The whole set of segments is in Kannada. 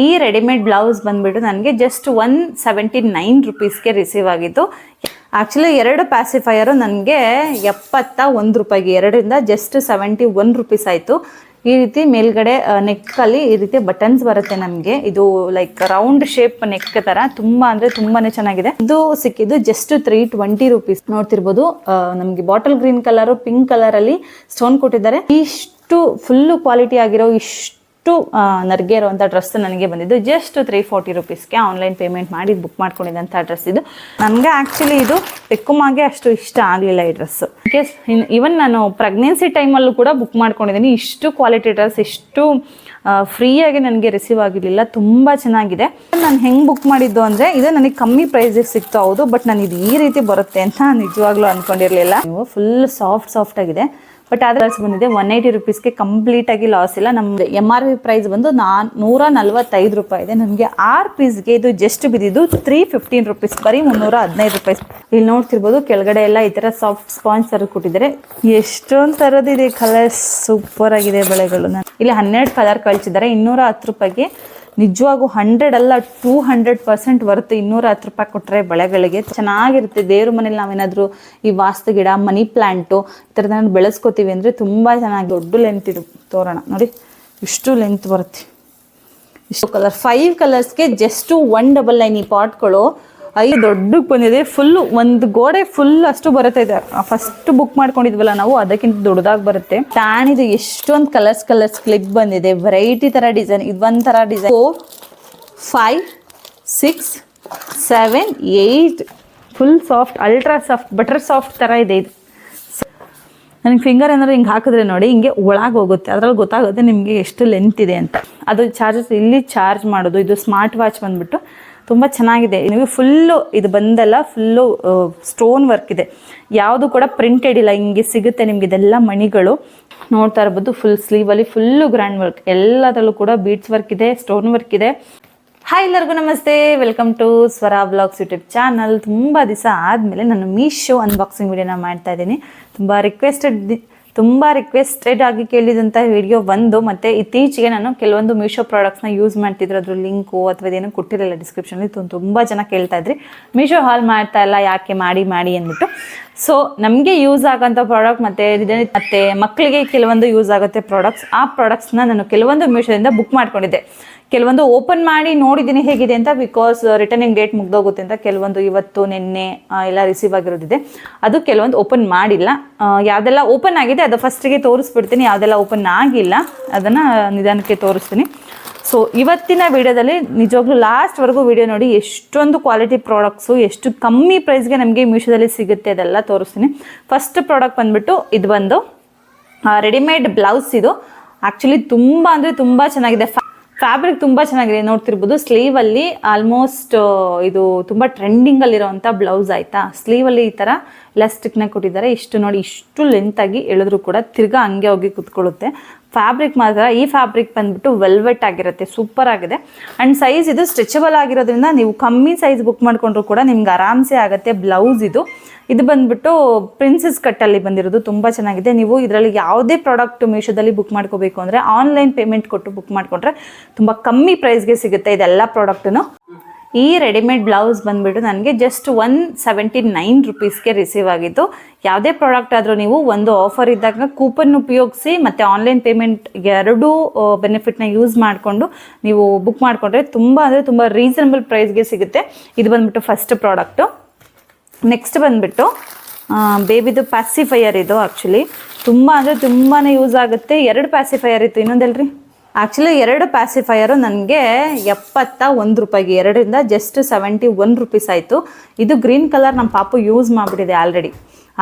ಈ ರೆಡಿಮೇಡ್ ಬ್ಲೌಸ್ ಬಂದ್ಬಿಟ್ಟು ನನಗೆ ಜಸ್ಟ್ 179 ರುಪೀಸ್ಗೆ ರಿಸೀವ್ ಆಗಿತ್ತು. ಆ್ಯಕ್ಚುಲಿ 2 ಪ್ಯಾಸಿಫೈಯರು ನನಗೆ 71 ರೂಪಾಯಿಗೆ, 2ರಿಂದ ಜಸ್ಟ್ 71 ರುಪೀಸ್ ಆಯಿತು. ಈ ರೀತಿ ಮೇಲ್ಗಡೆ ನೆಕ್ಕಲ್ಲಿ ಈ ರೀತಿ ಬಟನ್ಸ್ ಬರುತ್ತೆ ನಮಗೆ. ಇದು ಲೈಕ್ ರೌಂಡ್ ಶೇಪ್ ನೆಕ್ ಥರ ತುಂಬ ಅಂದರೆ ತುಂಬಾ ಚೆನ್ನಾಗಿದೆ. ಇದು ಸಿಕ್ಕಿದ್ದು ಜಸ್ಟ್ 320 ರುಪೀಸ್. ನೋಡ್ತಿರ್ಬೋದು ನಮಗೆ ಬಾಟಲ್ ಗ್ರೀನ್ ಕಲರು, ಪಿಂಕ್ ಕಲರಲ್ಲಿ ಸ್ಟೋನ್ ಕೊಟ್ಟಿದ್ದಾರೆ. ಇಷ್ಟು ಫುಲ್ಲು ಕ್ವಾಲಿಟಿ ಆಗಿರೋ ಇಷ್ಟು ನರ್ಗೆ ಇರುವಂಥ ಡ್ರೆಸ್ ನನಗೆ ಬಂದಿದ್ದು ಜಸ್ಟ್ 340 ರುಪೀಸ್ಗೆ. ಆನ್ಲೈನ್ ಪೇಮೆಂಟ್ ಮಾಡಿ ಬುಕ್ ಮಾಡ್ಕೊಂಡಿದ್ದಂಥ ಡ್ರೆಸ್ ಇದು. ನನಗೆ ಆ್ಯಕ್ಚುಲಿ ಇದು ಬೆಕ್ಕುಮಾಗೆ ಅಷ್ಟು ಇಷ್ಟ ಆಗಲಿಲ್ಲ ಈ ಡ್ರೆಸ್ಸು. ಕೇಸ್ ಈವನ್ ನಾನು ಪ್ರೆಗ್ನೆನ್ಸಿ ಟೈಮಲ್ಲೂ ಕೂಡ ಬುಕ್ ಮಾಡ್ಕೊಂಡಿದ್ದೀನಿ. ಇಷ್ಟು ಕ್ವಾಲಿಟಿ ಡ್ರೆಸ್ ಇಷ್ಟು ಫ್ರೀಯಾಗಿ ನನಗೆ ರಿಸೀವ್ ಆಗಿರಲಿಲ್ಲ. ತುಂಬ ಚೆನ್ನಾಗಿದೆ. ನಾನು ಹೆಂಗೆ ಬುಕ್ ಮಾಡಿದ್ದು ಅಂದರೆ ಇದು ನನಗೆ ಕಮ್ಮಿ ಪ್ರೈಸಿಗೆ ಸಿಕ್ತು, ಹೌದು. ಬಟ್ ನಾನು ಇದು ಈ ರೀತಿ ಬರುತ್ತೆ ಅಂತ ನಿಜವಾಗ್ಲೂ ಅಂದ್ಕೊಂಡಿರಲಿಲ್ಲ. ಫುಲ್ ಸಾಫ್ಟ್ ಆಗಿದೆ. ಬಟ್ ಆದರೆ ಬಂದಿದೆ 180 ರುಪೀಸ್ಗೆ ಕಂಪ್ಲೀಟಾಗಿ ಲಾಸ್ ಇಲ್ಲ. ನಮ್ಮದು MRP ಪ್ರೈಸ್ ಬಂದು 145 ರೂಪಾಯಿ ಇದೆ. ನನಗೆ 6 ಪೀಸ್ಗೆ ಇದು ಜಸ್ಟ್ ಬಿದ್ದಿದ್ದು 315 ರುಪೀಸ್, ಬರೀ 315 ರೂಪಾಯಿ. ಇಲ್ಲಿ ನೋಡ್ತಿರ್ಬೋದು ಕೆಳಗಡೆ ಎಲ್ಲ ಈ ಥರ ಸಾಫ್ಟ್ ಸ್ಪಾಂಜ್ ಥರ ಕೊಟ್ಟಿದ್ದಾರೆ. ಎಷ್ಟೊಂದು ಥರದಿದೆ ಕಲರ್ಸ್, ಸೂಪರ್ ಆಗಿದೆ ಬಳೆಗಳು. ಇಲ್ಲಿ 12 ಕಲರ್ ಕಳಿಸಿದ್ದಾರೆ. 210 ರೂಪಾಯಿಗೆ ನಿಜವಾಗೂ 100 ಅಲ್ಲ 200% ಬರುತ್ತೆ. 210 ರೂಪಾಯಿ ಕೊಟ್ಟರೆ ಬಳೆಗಳಿಗೆ ಚೆನ್ನಾಗಿರುತ್ತೆ. ದೇವ್ರ ಮನೇಲಿ ನಾವೇನಾದರೂ ಈ ವಾಸ್ತು ಗಿಡ, ಮನಿ ಪ್ಲ್ಯಾಂಟು ಈ ಥರದನ್ನ ಬೆಳೆಸ್ಕೋತೀವಿ ಅಂದರೆ ತುಂಬ ಚೆನ್ನಾಗಿ ದೊಡ್ಡ ಲೆಂತ್ ಇದು ತೋರಣ. ನೋಡಿ ಇಷ್ಟು ಲೆಂತ್ ಬರುತ್ತೆ. ಇಷ್ಟು ಕಲರ್ 5 ಕಲರ್ಸ್ಗೆ ಜಸ್ಟ್ 199 ಈ ಪಾಟ್ಗಳು 5 ದೊಡ್ಡಕ್ಕೆ ಬಂದಿದೆ. ಫುಲ್ಲು ಒಂದು ಗೋಡೆ ಫುಲ್ ಅಷ್ಟು ಬರುತ್ತೆ. ಇದೆ ಫಸ್ಟ್ ಬುಕ್ ಮಾಡ್ಕೊಂಡಿದ್ವಲ್ಲ ನಾವು, ಅದಕ್ಕಿಂತ ದೊಡ್ಡದಾಗಿ ಬರುತ್ತೆ. ಟ್ಯಾನ್ ಇದು ಎಷ್ಟೊಂದು ಕಲರ್ಸ್ ಕ್ಲಿಪ್ ಬಂದಿದೆ. ವೆರೈಟಿ ಥರ ಡಿಸೈನ್. ಇದು ಒಂಥರ design 4, 5, 6, 7, 8 full soft, ultra soft, butter soft ಥರ ಇದೆ ಇದು. ನನಗೆ ಫಿಂಗರ್ ಏನಾದ್ರು ಹಿಂಗೆ ಹಾಕಿದ್ರೆ ನೋಡಿ ಹಿಂಗೆ ಒಳಗೆ ಹೋಗುತ್ತೆ. ಅದ್ರಲ್ಲಿ ಗೊತ್ತಾಗುತ್ತೆ ನಿಮಗೆ ಎಷ್ಟು ಲೆಂತ್ ಇದೆ ಅಂತ. ಅದು ಚಾರ್ಜಸ್ ಇಲ್ಲಿ ಚಾರ್ಜ್ ಮಾಡೋದು. ಇದು ಸ್ಮಾರ್ಟ್ ವಾಚ್ ಬಂದುಬಿಟ್ಟು ತುಂಬ ಚೆನ್ನಾಗಿದೆ. ನೀವು ಫುಲ್ಲು ಇದು ಬಂದೆಲ್ಲ ಫುಲ್ಲು ಸ್ಟೋನ್ ವರ್ಕ್ ಇದೆ. ಯಾವುದು ಕೂಡ ಪ್ರಿಂಟೆಡ್ ಇಲ್ಲ. ಹಿಂಗೆ ಸಿಗುತ್ತೆ ನಿಮ್ಗೆ ಇದೆಲ್ಲ ಮಣಿಗಳು. ನೋಡ್ತಾ ಇರ್ಬೋದು ಫುಲ್ ಸ್ಲೀವಲ್ಲಿ ಫುಲ್ಲು ಗ್ರ್ಯಾಂಡ್ ವರ್ಕ್. ಎಲ್ಲದರಲ್ಲೂ ಕೂಡ ಬೀಡ್ಸ್ ವರ್ಕ್ ಇದೆ, ಸ್ಟೋನ್ ವರ್ಕ್ ಇದೆ. ಹಾಯ್ ಎಲ್ಲರಿಗೂ ನಮಸ್ತೆ, welcome to Swara blogs YouTube channel. ತುಂಬ ದಿವಸ ಆದಮೇಲೆ ನಾನು ಮೀಶೋ ಅನ್ಬಾಕ್ಸಿಂಗ್ ವಿಡಿಯೋನ ಮಾಡ್ತಾ ಇದ್ದೀನಿ. ತುಂಬ ರಿಕ್ವೆಸ್ಟೆಡ್ ಆಗಿ ಕೇಳಿದಂಥ ವಿಡಿಯೋ ಒಂದು. ಮತ್ತು ಇತ್ತೀಚೆಗೆ ನಾನು ಕೆಲವೊಂದು ಮೀಶೋ ಪ್ರಾಡಕ್ಟ್ಸ್ನ ಯೂಸ್ ಮಾಡ್ತಿದ್ರು. ಅದ್ರ ಲಿಂಕು ಅಥವಾ ಇದೇನು ಕೊಟ್ಟಿರಲಿಲ್ಲ ಡಿಸ್ಕ್ರಿಪ್ಷನಲ್ಲಿ. ತುಂಬ ಜನ ಕೇಳ್ತಾ ಇದ್ರಿ ಮೀಶೋ ಹಾಲ್ ಮಾಡ್ತಾ ಇಲ್ಲ, ಯಾಕೆ ಮಾಡಿ ಅಂದ್ಬಿಟ್ಟು. ಸೊ ನಮಗೆ ಯೂಸ್ ಆಗೋಂಥ ಪ್ರಾಡಕ್ಟ್ ಮತ್ತು ಮಕ್ಕಳಿಗೆ ಕೆಲವೊಂದು ಯೂಸ್ ಆಗುತ್ತೆ ಪ್ರಾಡಕ್ಟ್ಸ್. ಆ ಪ್ರಾಡಕ್ಟ್ಸ್ನ ನಾನು ಕೆಲವೊಂದು ಮೀಶೋದಿಂದ ಬುಕ್ ಮಾಡ್ಕೊಂಡಿದ್ದೆ. ಕೆಲವೊಂದು ಓಪನ್ ಮಾಡಿ ನೋಡಿದ್ದೀನಿ ಹೇಗಿದೆ ಅಂತ. ಬಿಕಾಸ್ ರಿಟರ್ನಿಂಗ್ ಡೇಟ್ ಮುಗ್ದೋಗುತ್ತೆ ಅಂತ. ಕೆಲವೊಂದು ಇವತ್ತು ನಿನ್ನೆ ಎಲ್ಲ ರಿಸೀವ್ ಆಗಿರೋದಿದೆ. ಅದು ಕೆಲವೊಂದು ಓಪನ್ ಮಾಡಿಲ್ಲ. ಯಾವುದೆಲ್ಲ ಓಪನ್ ಆಗಿದೆ ಅದು ಫಸ್ಟಿಗೆ ತೋರಿಸ್ಬಿಡ್ತೀನಿ. ಯಾವುದೆಲ್ಲ ಓಪನ್ ಆಗಿಲ್ಲ ಅದನ್ನು ನಿಧಾನಕ್ಕೆ ತೋರಿಸ್ತೀನಿ. ಸೊ ಇವತ್ತಿನ ವಿಡಿಯೋದಲ್ಲಿ ನಿಜವಾಗ್ಲೂ ಲಾಸ್ಟ್ವರೆಗೂ ವಿಡಿಯೋ ನೋಡಿ. ಎಷ್ಟೊಂದು ಕ್ವಾಲಿಟಿ ಪ್ರಾಡಕ್ಟ್ಸು ಎಷ್ಟು ಕಮ್ಮಿ ಪ್ರೈಸ್ಗೆ ನಮಗೆ ಮೀಶೋದಲ್ಲಿ ಸಿಗುತ್ತೆ ಅದೆಲ್ಲ ತೋರಿಸ್ತೀನಿ. ಫಸ್ಟ್ ಪ್ರಾಡಕ್ಟ್ ಬಂದುಬಿಟ್ಟು ಇದು ಬಂದು ರೆಡಿಮೇಡ್ ಬ್ಲೌಸ್. ಇದು ಆ್ಯಕ್ಚುಲಿ ತುಂಬ ಅಂದರೆ ತುಂಬ ಚೆನ್ನಾಗಿದೆ. ಫ್ಯಾಬ್ರಿಕ್ ತುಂಬ ಚೆನ್ನಾಗಿದೆ. ನೋಡ್ತಿರ್ಬೋದು ಸ್ಲೀವಲ್ಲಿ ಆಲ್ಮೋಸ್ಟ್ ಇದು ತುಂಬ ಟ್ರೆಂಡಿಂಗಲ್ಲಿರೋವಂಥ ಬ್ಲೌಸ್ ಆಯಿತಾ. ಸ್ಲೀವಲ್ಲಿ ಈ ಥರ ಎಲಾಸ್ಟಿಕ್ನ ಕೊಟ್ಟಿದ್ದಾರೆ. ಇಷ್ಟು ನೋಡಿ, ಇಷ್ಟು ಲೆಂತಾಗಿ ಎಳೆದ್ರು ಕೂಡ ತಿರ್ಗಾ ಹಂಗೆ ಹೋಗಿ ಕುತ್ಕೊಳ್ಳುತ್ತೆ. ಫ್ಯಾಬ್ರಿಕ್ ಮಾತ್ರ ಈ ಫ್ಯಾಬ್ರಿಕ್ ಬಂದ್ಬಿಟ್ಟು ವೆಲ್ವೆಟ್ ಆಗಿರುತ್ತೆ, ಸೂಪರ್ ಆಗಿದೆ. ಆ್ಯಂಡ್ ಸೈಜ್ ಇದು ಸ್ಟ್ರೆಚಬಲ್ ಆಗಿರೋದ್ರಿಂದ ನೀವು ಕಮ್ಮಿ ಸೈಜ್ ಬುಕ್ ಮಾಡಿಕೊಂಡ್ರು ಕೂಡ ನಿಮ್ಗೆ ಆರಾಮ್ಸೆ ಆಗುತ್ತೆ. ಬ್ಲೌಸ್ ಇದು ಬಂದ್ಬಿಟ್ಟು ಪ್ರಿನ್ಸಸ್ ಕಟ್ಟಲ್ಲಿ ಬಂದಿರೋದು. ತುಂಬ ಚೆನ್ನಾಗಿದೆ. ನೀವು ಇದರಲ್ಲಿ ಯಾವುದೇ ಪ್ರಾಡಕ್ಟ್ ಮೀಶೋದಲ್ಲಿ ಬುಕ್ ಮಾಡ್ಕೋಬೇಕು ಅಂದರೆ ಆನ್ಲೈನ್ ಪೇಮೆಂಟ್ ಕೊಟ್ಟು ಬುಕ್ ಮಾಡಿಕೊಂಡ್ರೆ ತುಂಬ ಕಮ್ಮಿ ಪ್ರೈಸ್ಗೆ ಸಿಗುತ್ತೆ ಇದೆಲ್ಲ ಪ್ರಾಡಕ್ಟನ್ನು. ಈ ರೆಡಿಮೇಡ್ ಬ್ಲೌಸ್ ಬಂದುಬಿಟ್ಟು ನನಗೆ ಜಸ್ಟ್ 179 ರುಪೀಸ್ಗೆ ರಿಸೀವ್ ಆಗಿತ್ತು. ಯಾವುದೇ ಪ್ರಾಡಕ್ಟ್ ಆದರೂ ನೀವು ಒಂದು ಆಫರ್ ಇದ್ದಾಗ ಕೂಪನ್ ಉಪಯೋಗಿಸಿ ಮತ್ತು ಆನ್ಲೈನ್ ಪೇಮೆಂಟ್ ಎರಡೂ ಬೆನಿಫಿಟ್ನ ಯೂಸ್ ಮಾಡಿಕೊಂಡು ನೀವು ಬುಕ್ ಮಾಡಿಕೊಂಡ್ರೆ ತುಂಬ ಅಂದರೆ ತುಂಬ ರೀಸನಬಲ್ ಪ್ರೈಸ್ಗೆ ಸಿಗುತ್ತೆ. ಇದು ಬಂದುಬಿಟ್ಟು ಫಸ್ಟ್ ಪ್ರಾಡಕ್ಟು. ನೆಕ್ಸ್ಟ್ ಬಂದುಬಿಟ್ಟು ಬೇಬಿದು ಪ್ಯಾಸಿಫೈಯರ್. ಇದು ಆ್ಯಕ್ಚುಲಿ ತುಂಬ ಅಂದರೆ ತುಂಬಾ ಯೂಸ್ ಆಗುತ್ತೆ. 2 ಪ್ಯಾಸಿಫೈಯರ್ ಇತ್ತು. ಇನ್ನೊಂದಲ್ರಿ ಆ್ಯಕ್ಚುಲಿ 2 ಪ್ಯಾಸಿಫೈಯರು ನನಗೆ 71 ರೂಪಾಯಿಗೆ, 2ರಿಂದ ಜಸ್ಟ್ 71 ರುಪೀಸ್ ಆಯಿತು. ಇದು ಗ್ರೀನ್ ಕಲರ್ ನಮ್ಮ ಪಾಪು ಯೂಸ್ ಮಾಡಿಬಿಟ್ಟಿದೆ.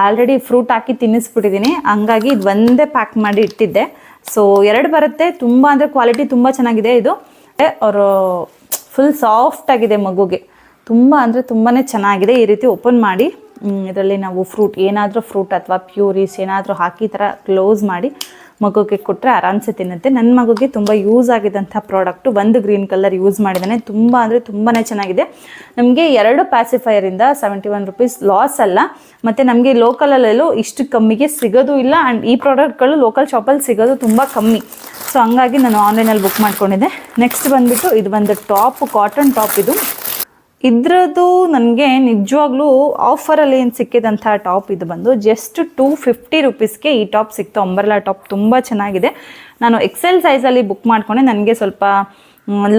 ಆಲ್ರೆಡಿ ಫ್ರೂಟ್ ಹಾಕಿ ತಿನ್ನಿಸ್ಬಿಟ್ಟಿದ್ದೀನಿ. ಹಂಗಾಗಿ ಇದು ಒಂದೇ ಪ್ಯಾಕ್ ಮಾಡಿ ಇಟ್ಟಿದ್ದೆ. ಸೊ 2 ಬರುತ್ತೆ. ತುಂಬ ಅಂದರೆ ಕ್ವಾಲಿಟಿ ತುಂಬ ಚೆನ್ನಾಗಿದೆ. ಇದು ಅವರು ಫುಲ್ ಸಾಫ್ಟ್ ಆಗಿದೆ ಮಗುಗೆ. ತುಂಬ ಅಂದರೆ ತುಂಬಾ ಚೆನ್ನಾಗಿದೆ. ಈ ರೀತಿ ಓಪನ್ ಮಾಡಿ ಇದರಲ್ಲಿ ನಾವು ಫ್ರೂಟ್ ಏನಾದರೂ ಫ್ರೂಟ್ ಅಥವಾ ಪ್ಯೂರೀಸ್ ಏನಾದರೂ ಹಾಕಿ ಈ ಥರ ಕ್ಲೋಸ್ ಮಾಡಿ ಮಗುಗೆ ಕೊಟ್ಟರೆ ಆರಾಮ್ಸೆ ತಿನ್ನುತ್ತೆ. ನನ್ನ ಮಗುಗೆ ತುಂಬ ಯೂಸ್ ಆಗಿದ್ದಂಥ ಪ್ರಾಡಕ್ಟು. ಒಂದು ಗ್ರೀನ್ ಕಲರ್ ಯೂಸ್ ಮಾಡಿದ್ದಾನೆ, ತುಂಬ ಅಂದರೆ ತುಂಬಾ ಚೆನ್ನಾಗಿದೆ. ನಮಗೆ 2 ಪ್ಯಾಸಿಫೈಯರಿಂದ 71 ರೂಪೀಸ್ ಲಾಸ್ ಅಲ್ಲ. ಮತ್ತು ನಮಗೆ ಲೋಕಲಲ್ಲೂ ಇಷ್ಟು ಕಮ್ಮಿಗೆ ಸಿಗೋದು ಇಲ್ಲ. ಆ್ಯಂಡ್ ಈ ಪ್ರಾಡಕ್ಟ್ಗಳು ಲೋಕಲ್ ಶಾಪಲ್ಲಿ ಸಿಗೋದು ತುಂಬ ಕಮ್ಮಿ. ಸೊ ಹಂಗಾಗಿ ನಾನು ಆನ್ಲೈನಲ್ಲಿ ಬುಕ್ ಮಾಡ್ಕೊಂಡಿದ್ದೆ. ನೆಕ್ಸ್ಟ್ ಬಂದುಬಿಟ್ಟು ಇದು ಒಂದು ಟಾಪ್, ಕಾಟನ್ ಟಾಪ್. ಇದ್ರದ್ದು ನನಗೆ ನಿಜವಾಗ್ಲೂ ಆಫರಲ್ಲಿ ಏನು ಸಿಕ್ಕಿದಂಥ ಟಾಪ್. ಇದು ಬಂದು ಜಸ್ಟ್ 250 ರೂಪೀಸ್ಗೆ ಈ ಟಾಪ್ ಸಿಕ್ತು. ಅಂಬರ್ಲಾ ಟಾಪ್ ತುಂಬ ಚೆನ್ನಾಗಿದೆ. ನಾನು ಎಕ್ಸೆಲ್ ಸೈಜಲ್ಲಿ ಬುಕ್ ಮಾಡ್ಕೊಂಡೆ. ನನಗೆ ಸ್ವಲ್ಪ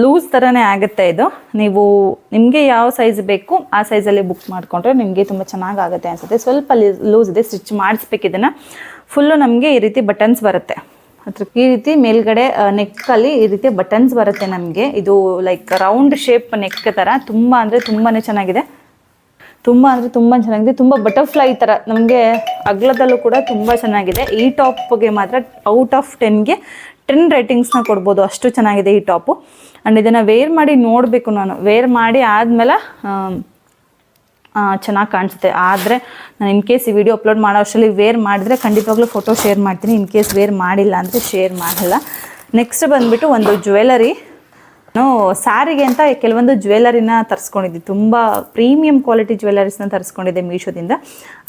ಲೂಸ್ ಥರನೇ ಆಗುತ್ತೆ ಇದು. ನಿಮಗೆ ಯಾವ ಸೈಜ್ ಬೇಕು ಆ ಸೈಜಲ್ಲಿ ಬುಕ್ ಮಾಡಿಕೊಂಡ್ರೆ ನಿಮಗೆ ತುಂಬ ಚೆನ್ನಾಗಾಗುತ್ತೆ ಅನಿಸುತ್ತೆ. ಸ್ವಲ್ಪ ಲೂಸ್ ಇದೆ, ಸ್ಟಿಚ್ ಮಾಡಿಸ್ಬೇಕು. ಇದನ್ನು ಫುಲ್ಲು ನಮಗೆ ಈ ರೀತಿ ಬಟನ್ಸ್ ಬರುತ್ತೆ. ಈ ರೀತಿ ಮೇಲ್ಗಡೆ ನೆಕ್ಕಲ್ಲಿ ಈ ರೀತಿ ಬಟನ್ಸ್ ಬರುತ್ತೆ ನಮಗೆ. ಇದು ಲೈಕ್ ರೌಂಡ್ ಶೇಪ್ ನೆಕ್ ಥರ ತುಂಬ ಅಂದರೆ ತುಂಬಾ ಚೆನ್ನಾಗಿದೆ. ತುಂಬ ಚೆನ್ನಾಗಿದೆ. ತುಂಬ ಬಟರ್ಫ್ಲೈ ಥರ ನಮಗೆ ಅಗಲದಲ್ಲೂ ಕೂಡ ತುಂಬ ಚೆನ್ನಾಗಿದೆ. ಈ ಟಾಪ್ಗೆ ಮಾತ್ರ ಔಟ್ ಆಫ್ 10ಗೆ 10 ರೇಟಿಂಗ್ಸ್ನ ಕೊಡ್ಬೋದು, ಅಷ್ಟು ಚೆನ್ನಾಗಿದೆ ಈ ಟಾಪು. ಆ್ಯಂಡ್ ಇದನ್ನು ವೇರ್ ಮಾಡಿ ನೋಡಬೇಕು. ನಾನು ವೇರ್ ಮಾಡಿ ಆದಮೇಲೆ ಚೆನ್ನಾಗಿ ಕಾಣಿಸುತ್ತೆ. ಆದರೆ ನಾನು ಇನ್ ಕೇಸ್ ಈ ವಿಡಿಯೋ ಅಪ್ಲೋಡ್ ಮಾಡೋ ಅಷ್ಟರಲ್ಲಿ ವೇರ್ ಮಾಡಿದರೆ ಖಂಡಿತವಾಗ್ಲೂ ಫೋಟೋ ಶೇರ್ ಮಾಡ್ತೀನಿ. ಇನ್ ಕೇಸ್ ವೇರ್ ಮಾಡಿಲ್ಲ ಅಂದರೆ ಶೇರ್ ಮಾಡಲ್ಲ. ನೆಕ್ಸ್ಟ್ ಬಂದುಬಿಟ್ಟು ಒಂದು ಜ್ಯುವೆಲರಿ. ನಾನು ಸ್ಯಾರಿಗೆ ಅಂತ ಕೆಲವೊಂದು ಜ್ಯುವೆಲರಿನ ತರಿಸ್ಕೊಂಡಿದ್ದೆ. ತುಂಬ ಪ್ರೀಮಿಯಂ ಕ್ವಾಲಿಟಿ ಜ್ಯುವೆಲರೀಸ್ನ ತರಿಸ್ಕೊಂಡಿದ್ದೆ ಮೀಶೋದಿಂದ.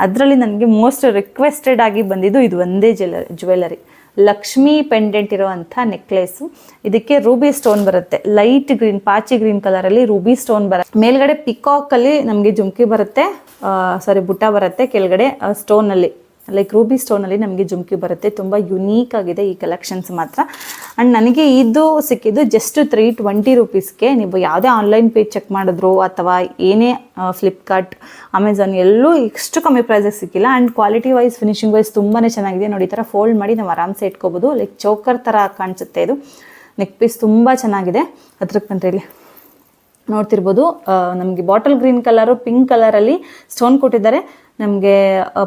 ಅದರಲ್ಲಿ ನನಗೆ ಮೋಸ್ಟ್ ರಿಕ್ವೆಸ್ಟೆಡ್ ಆಗಿ ಬಂದಿದ್ದು ಇದು ಒಂದೇ ಜ್ಯುವೆಲರಿ. ಲಕ್ಷ್ಮಿ ಪೆಂಡೆಂಟ್ ಇರೋವಂಥ ನೆಕ್ಲೆಸು. ಇದಕ್ಕೆ ರೂಬಿ ಸ್ಟೋನ್ ಬರುತ್ತೆ. ಲೈಟ್ ಗ್ರೀನ್, ಪಾಚಿ ಗ್ರೀನ್ ಕಲರಲ್ಲಿ ರೂಬಿ ಸ್ಟೋನ್ ಬರುತ್ತೆ. ಮೇಲ್ಗಡೆ ಪಿಕಾಕಲ್ಲಿ ನಮಗೆ ಜುಮ್ಕಿ ಬರುತ್ತೆ, ಬುಟ್ಟ ಬರುತ್ತೆ. ಕೆಳಗಡೆ ಸ್ಟೋನಲ್ಲಿ ಲೈಕ್ ರೂಬಿ ಸ್ಟೋನಲ್ಲಿ ನಮಗೆ ಜುಮ್ಕಿ ಬರುತ್ತೆ. ತುಂಬ ಯುನೀಕ್ ಆಗಿದೆ ಈ ಕಲೆಕ್ಷನ್ಸ್ ಮಾತ್ರ. ಆ್ಯಂಡ್ ನನಗೆ ಇದು ಸಿಕ್ಕಿದ್ದು ಜಸ್ಟ್ 320 ರೂಪೀಸ್ಗೆ. ನೀವು ಯಾವುದೇ ಆನ್ಲೈನ್ ಪೇಜ್ ಚೆಕ್ ಮಾಡಿದ್ರು ಅಥವಾ ಏನೇ ಫ್ಲಿಪ್ಕಾರ್ಟ್, ಅಮೆಝಾನ್ ಎಲ್ಲೂ ಇಷ್ಟು ಕಮ್ಮಿ ಪ್ರೈಸಸ್ ಸಿಕ್ಕಿಲ್ಲ. And quality wise, finishing wise ತುಂಬಾ ಚೆನ್ನಾಗಿದೆ. ನೋಡಿ, ಈ ಥರ ಫೋಲ್ಡ್ ಮಾಡಿ ನಾವು ಆರಾಮ್ಸೆ ಇಟ್ಕೋಬೋದು. ಲೈಕ್ ಚೋಕರ್ ಥರ ಕಾಣಿಸುತ್ತೆ ಇದು. ನೆಕ್ ಪೀಸ್ ತುಂಬ ಚೆನ್ನಾಗಿದೆ. ಅದ್ರಕ್ಕೆ ಬಂದರೆ ಇಲ್ಲಿ ನೋಡ್ತಿರ್ಬೋದು, ನಮಗೆ ಬಾಟಲ್ ಗ್ರೀನ್ ಕಲರು, ಪಿಂಕ್ ಕಲರಲ್ಲಿ ಸ್ಟೋನ್ ಕೊಟ್ಟಿದ್ದಾರೆ. ನಮಗೆ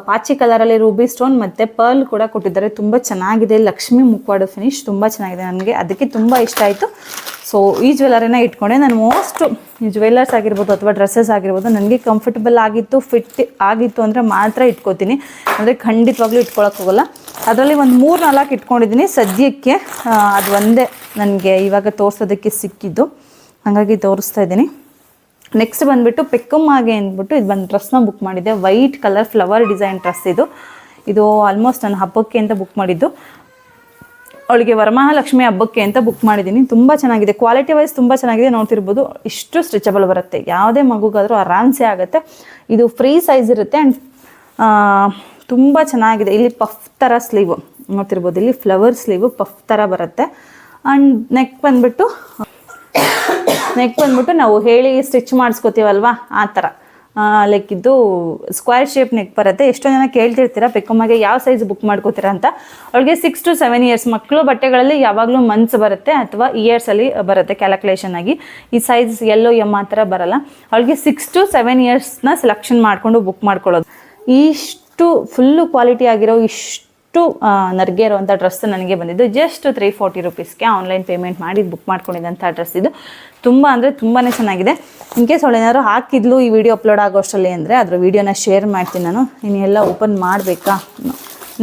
ಪಾಚಿ ಕಲರಲ್ಲಿ ರೂಬಿ ಸ್ಟೋನ್ ಮತ್ತು ಪರ್ಲ್ ಕೂಡ ಕೊಟ್ಟಿದ್ದಾರೆ. ತುಂಬ ಚೆನ್ನಾಗಿದೆ. ಲಕ್ಷ್ಮಿ ಮುಖವಾಡ ಫಿನಿಶ್ ತುಂಬ ಚೆನ್ನಾಗಿದೆ. ನನಗೆ ಅದಕ್ಕೆ ತುಂಬ ಇಷ್ಟ ಆಯಿತು. ಸೊ ಈ ಜ್ಯುವೆಲರಿನ ಇಟ್ಕೊಂಡೆ. ನಾನು ಮೋಸ್ಟ್ ಜ್ಯುವೆಲ್ಲರ್ಸ್ ಆಗಿರ್ಬೋದು ಅಥವಾ ಡ್ರೆಸ್ಸಸ್ ಆಗಿರ್ಬೋದು ನನಗೆ ಕಂಫರ್ಟಬಲ್ ಆಗಿತ್ತು, ಫಿಟ್ ಆಗಿತ್ತು ಅಂದರೆ ಮಾತ್ರ ಇಟ್ಕೋತೀನಿ. ಅಂದರೆ ಖಂಡಿತವಾಗ್ಲೂ ಇಟ್ಕೊಳಕ್ಕೆ ಹೋಗಲ್ಲ. ಅದರಲ್ಲಿ ಒಂದು 3-4 ಇಟ್ಕೊಂಡಿದ್ದೀನಿ ಸದ್ಯಕ್ಕೆ. ಅದು ಒಂದೇ ನನಗೆ ಇವಾಗ ತೋರಿಸೋದಕ್ಕೆ ಸಿಕ್ಕಿದ್ದು, ಹಾಗಾಗಿ ತೋರಿಸ್ತಾ ಇದ್ದೀನಿ. ನೆಕ್ಸ್ಟ್ ಬಂದುಬಿಟ್ಟು ಪೆಕ್ಕಮ್ಮಾಗೆ ಅಂದ್ಬಿಟ್ಟು ಇದು ಬಂದು ಡ್ರೆಸ್ನ ಬುಕ್ ಮಾಡಿದ್ದೆ. White colour flower design dress ಇದು ಆಲ್ಮೋಸ್ಟ್ ನಾನು ಹಬ್ಬಕ್ಕೆ ಅಂತ ಬುಕ್ ಮಾಡಿದ್ದು. ಅವಳಿಗೆ ವರಮಹಾಲಕ್ಷ್ಮಿ ಹಬ್ಬಕ್ಕೆ ಅಂತ ಬುಕ್ ಮಾಡಿದ್ದೀನಿ. ತುಂಬ ಚೆನ್ನಾಗಿದೆ. ಕ್ವಾಲಿಟಿ ವೈಸ್ ತುಂಬ ಚೆನ್ನಾಗಿದೆ. ನೋಡ್ತಿರ್ಬೋದು, ಇಷ್ಟು ಸ್ಟ್ರೆಚಬಲ್ ಬರುತ್ತೆ. ಯಾವುದೇ ಮಗುಗಾದರೂ ಆರಾಮ್ಸೆ ಆಗುತ್ತೆ. ಇದು ಫ್ರೀ ಸೈಜ್ ಇರುತ್ತೆ. ಆ್ಯಂಡ್ ತುಂಬ ಚೆನ್ನಾಗಿದೆ. ಇಲ್ಲಿ ಪಫ್ ಥರ ಸ್ಲೀವು ನೋಡ್ತಿರ್ಬೋದು. ಇಲ್ಲಿ ಫ್ಲವರ್ ಸ್ಲೀವು ಪಫ್ ಥರ ಬರುತ್ತೆ. ಆ್ಯಂಡ್ ನೆಕ್ ಬಂದುಬಿಟ್ಟು ನಾವು ಹೇಳಿ ಸ್ಟಿಚ್ ಮಾಡಿಸ್ಕೋತೀವಲ್ವಾ ಆ ಥರ ಲೈಕ್ ಇದು ಸ್ಕ್ವೇರ್ ಶೇಪ್ ನೆಕ್ ಬರುತ್ತೆ. ಎಷ್ಟೋ ಜನ ಕೇಳ್ತಿರ್ತೀರ ಪೆಕ್ಕಮ್ಮಗೆ ಯಾವ ಸೈಜ್ ಬುಕ್ ಮಾಡ್ಕೋತೀರಾ ಅಂತ. ಅವಳಿಗೆ 6 to 7 ಇಯರ್ಸ್ ಮಕ್ಕಳು ಬಟ್ಟೆಗಳಲ್ಲಿ ಯಾವಾಗಲೂ ಮಂತ್ಸ್ ಬರುತ್ತೆ ಅಥವಾ ಇಯರ್ಸಲ್ಲಿ ಬರುತ್ತೆ ಕ್ಯಾಲ್ಕುಲೇಷನ್ ಆಗಿ. ಈ ಸೈಜ್ ಎಲ್ಲೋ ಎಮ್ ಆ ಥರ ಬರಲ್ಲ. ಅವಳಿಗೆ 6 to 7 ಇಯರ್ಸ್ನ ಸೆಲೆಕ್ಷನ್ ಮಾಡಿಕೊಂಡು ಬುಕ್ ಮಾಡ್ಕೊಳ್ಳೋದು. ಇಷ್ಟು ಫುಲ್ಲು ಕ್ವಾಲಿಟಿ ಆಗಿರೋ ಇಷ್ಟು ನರ್ಗೆ ಇರುವಂಥ ಡ್ರೆಸ್ ನನಗೆ ಬಂದಿದ್ದು ಜಸ್ಟ್ 340 ರೂಪೀಸ್ಗೆ ಆನ್ಲೈನ್ ಪೇಮೆಂಟ್ ಮಾಡಿ ಬುಕ್ ಮಾಡ್ಕೊಂಡಿದ್ದಂಥ ಡ್ರೆಸ್ ಇದು. ತುಂಬ ಅಂದರೆ ತುಂಬಾ ಚೆನ್ನಾಗಿದೆ. ಇನ್ ಕೇಸ್ ಅವಳು ಏನಾದ್ರು ಹಾಕಿದ್ಲು ಈ ವಿಡಿಯೋ ಅಪ್ಲೋಡ್ ಆಗೋ ಅಷ್ಟರಲ್ಲಿ ಅಂದರೆ ಅದ್ರ ವೀಡಿಯೋನ ಶೇರ್ ಮಾಡ್ತೀನಿ ನಾನು. ಇನ್ನೆಲ್ಲ ಓಪನ್ ಮಾಡಬೇಕಾ.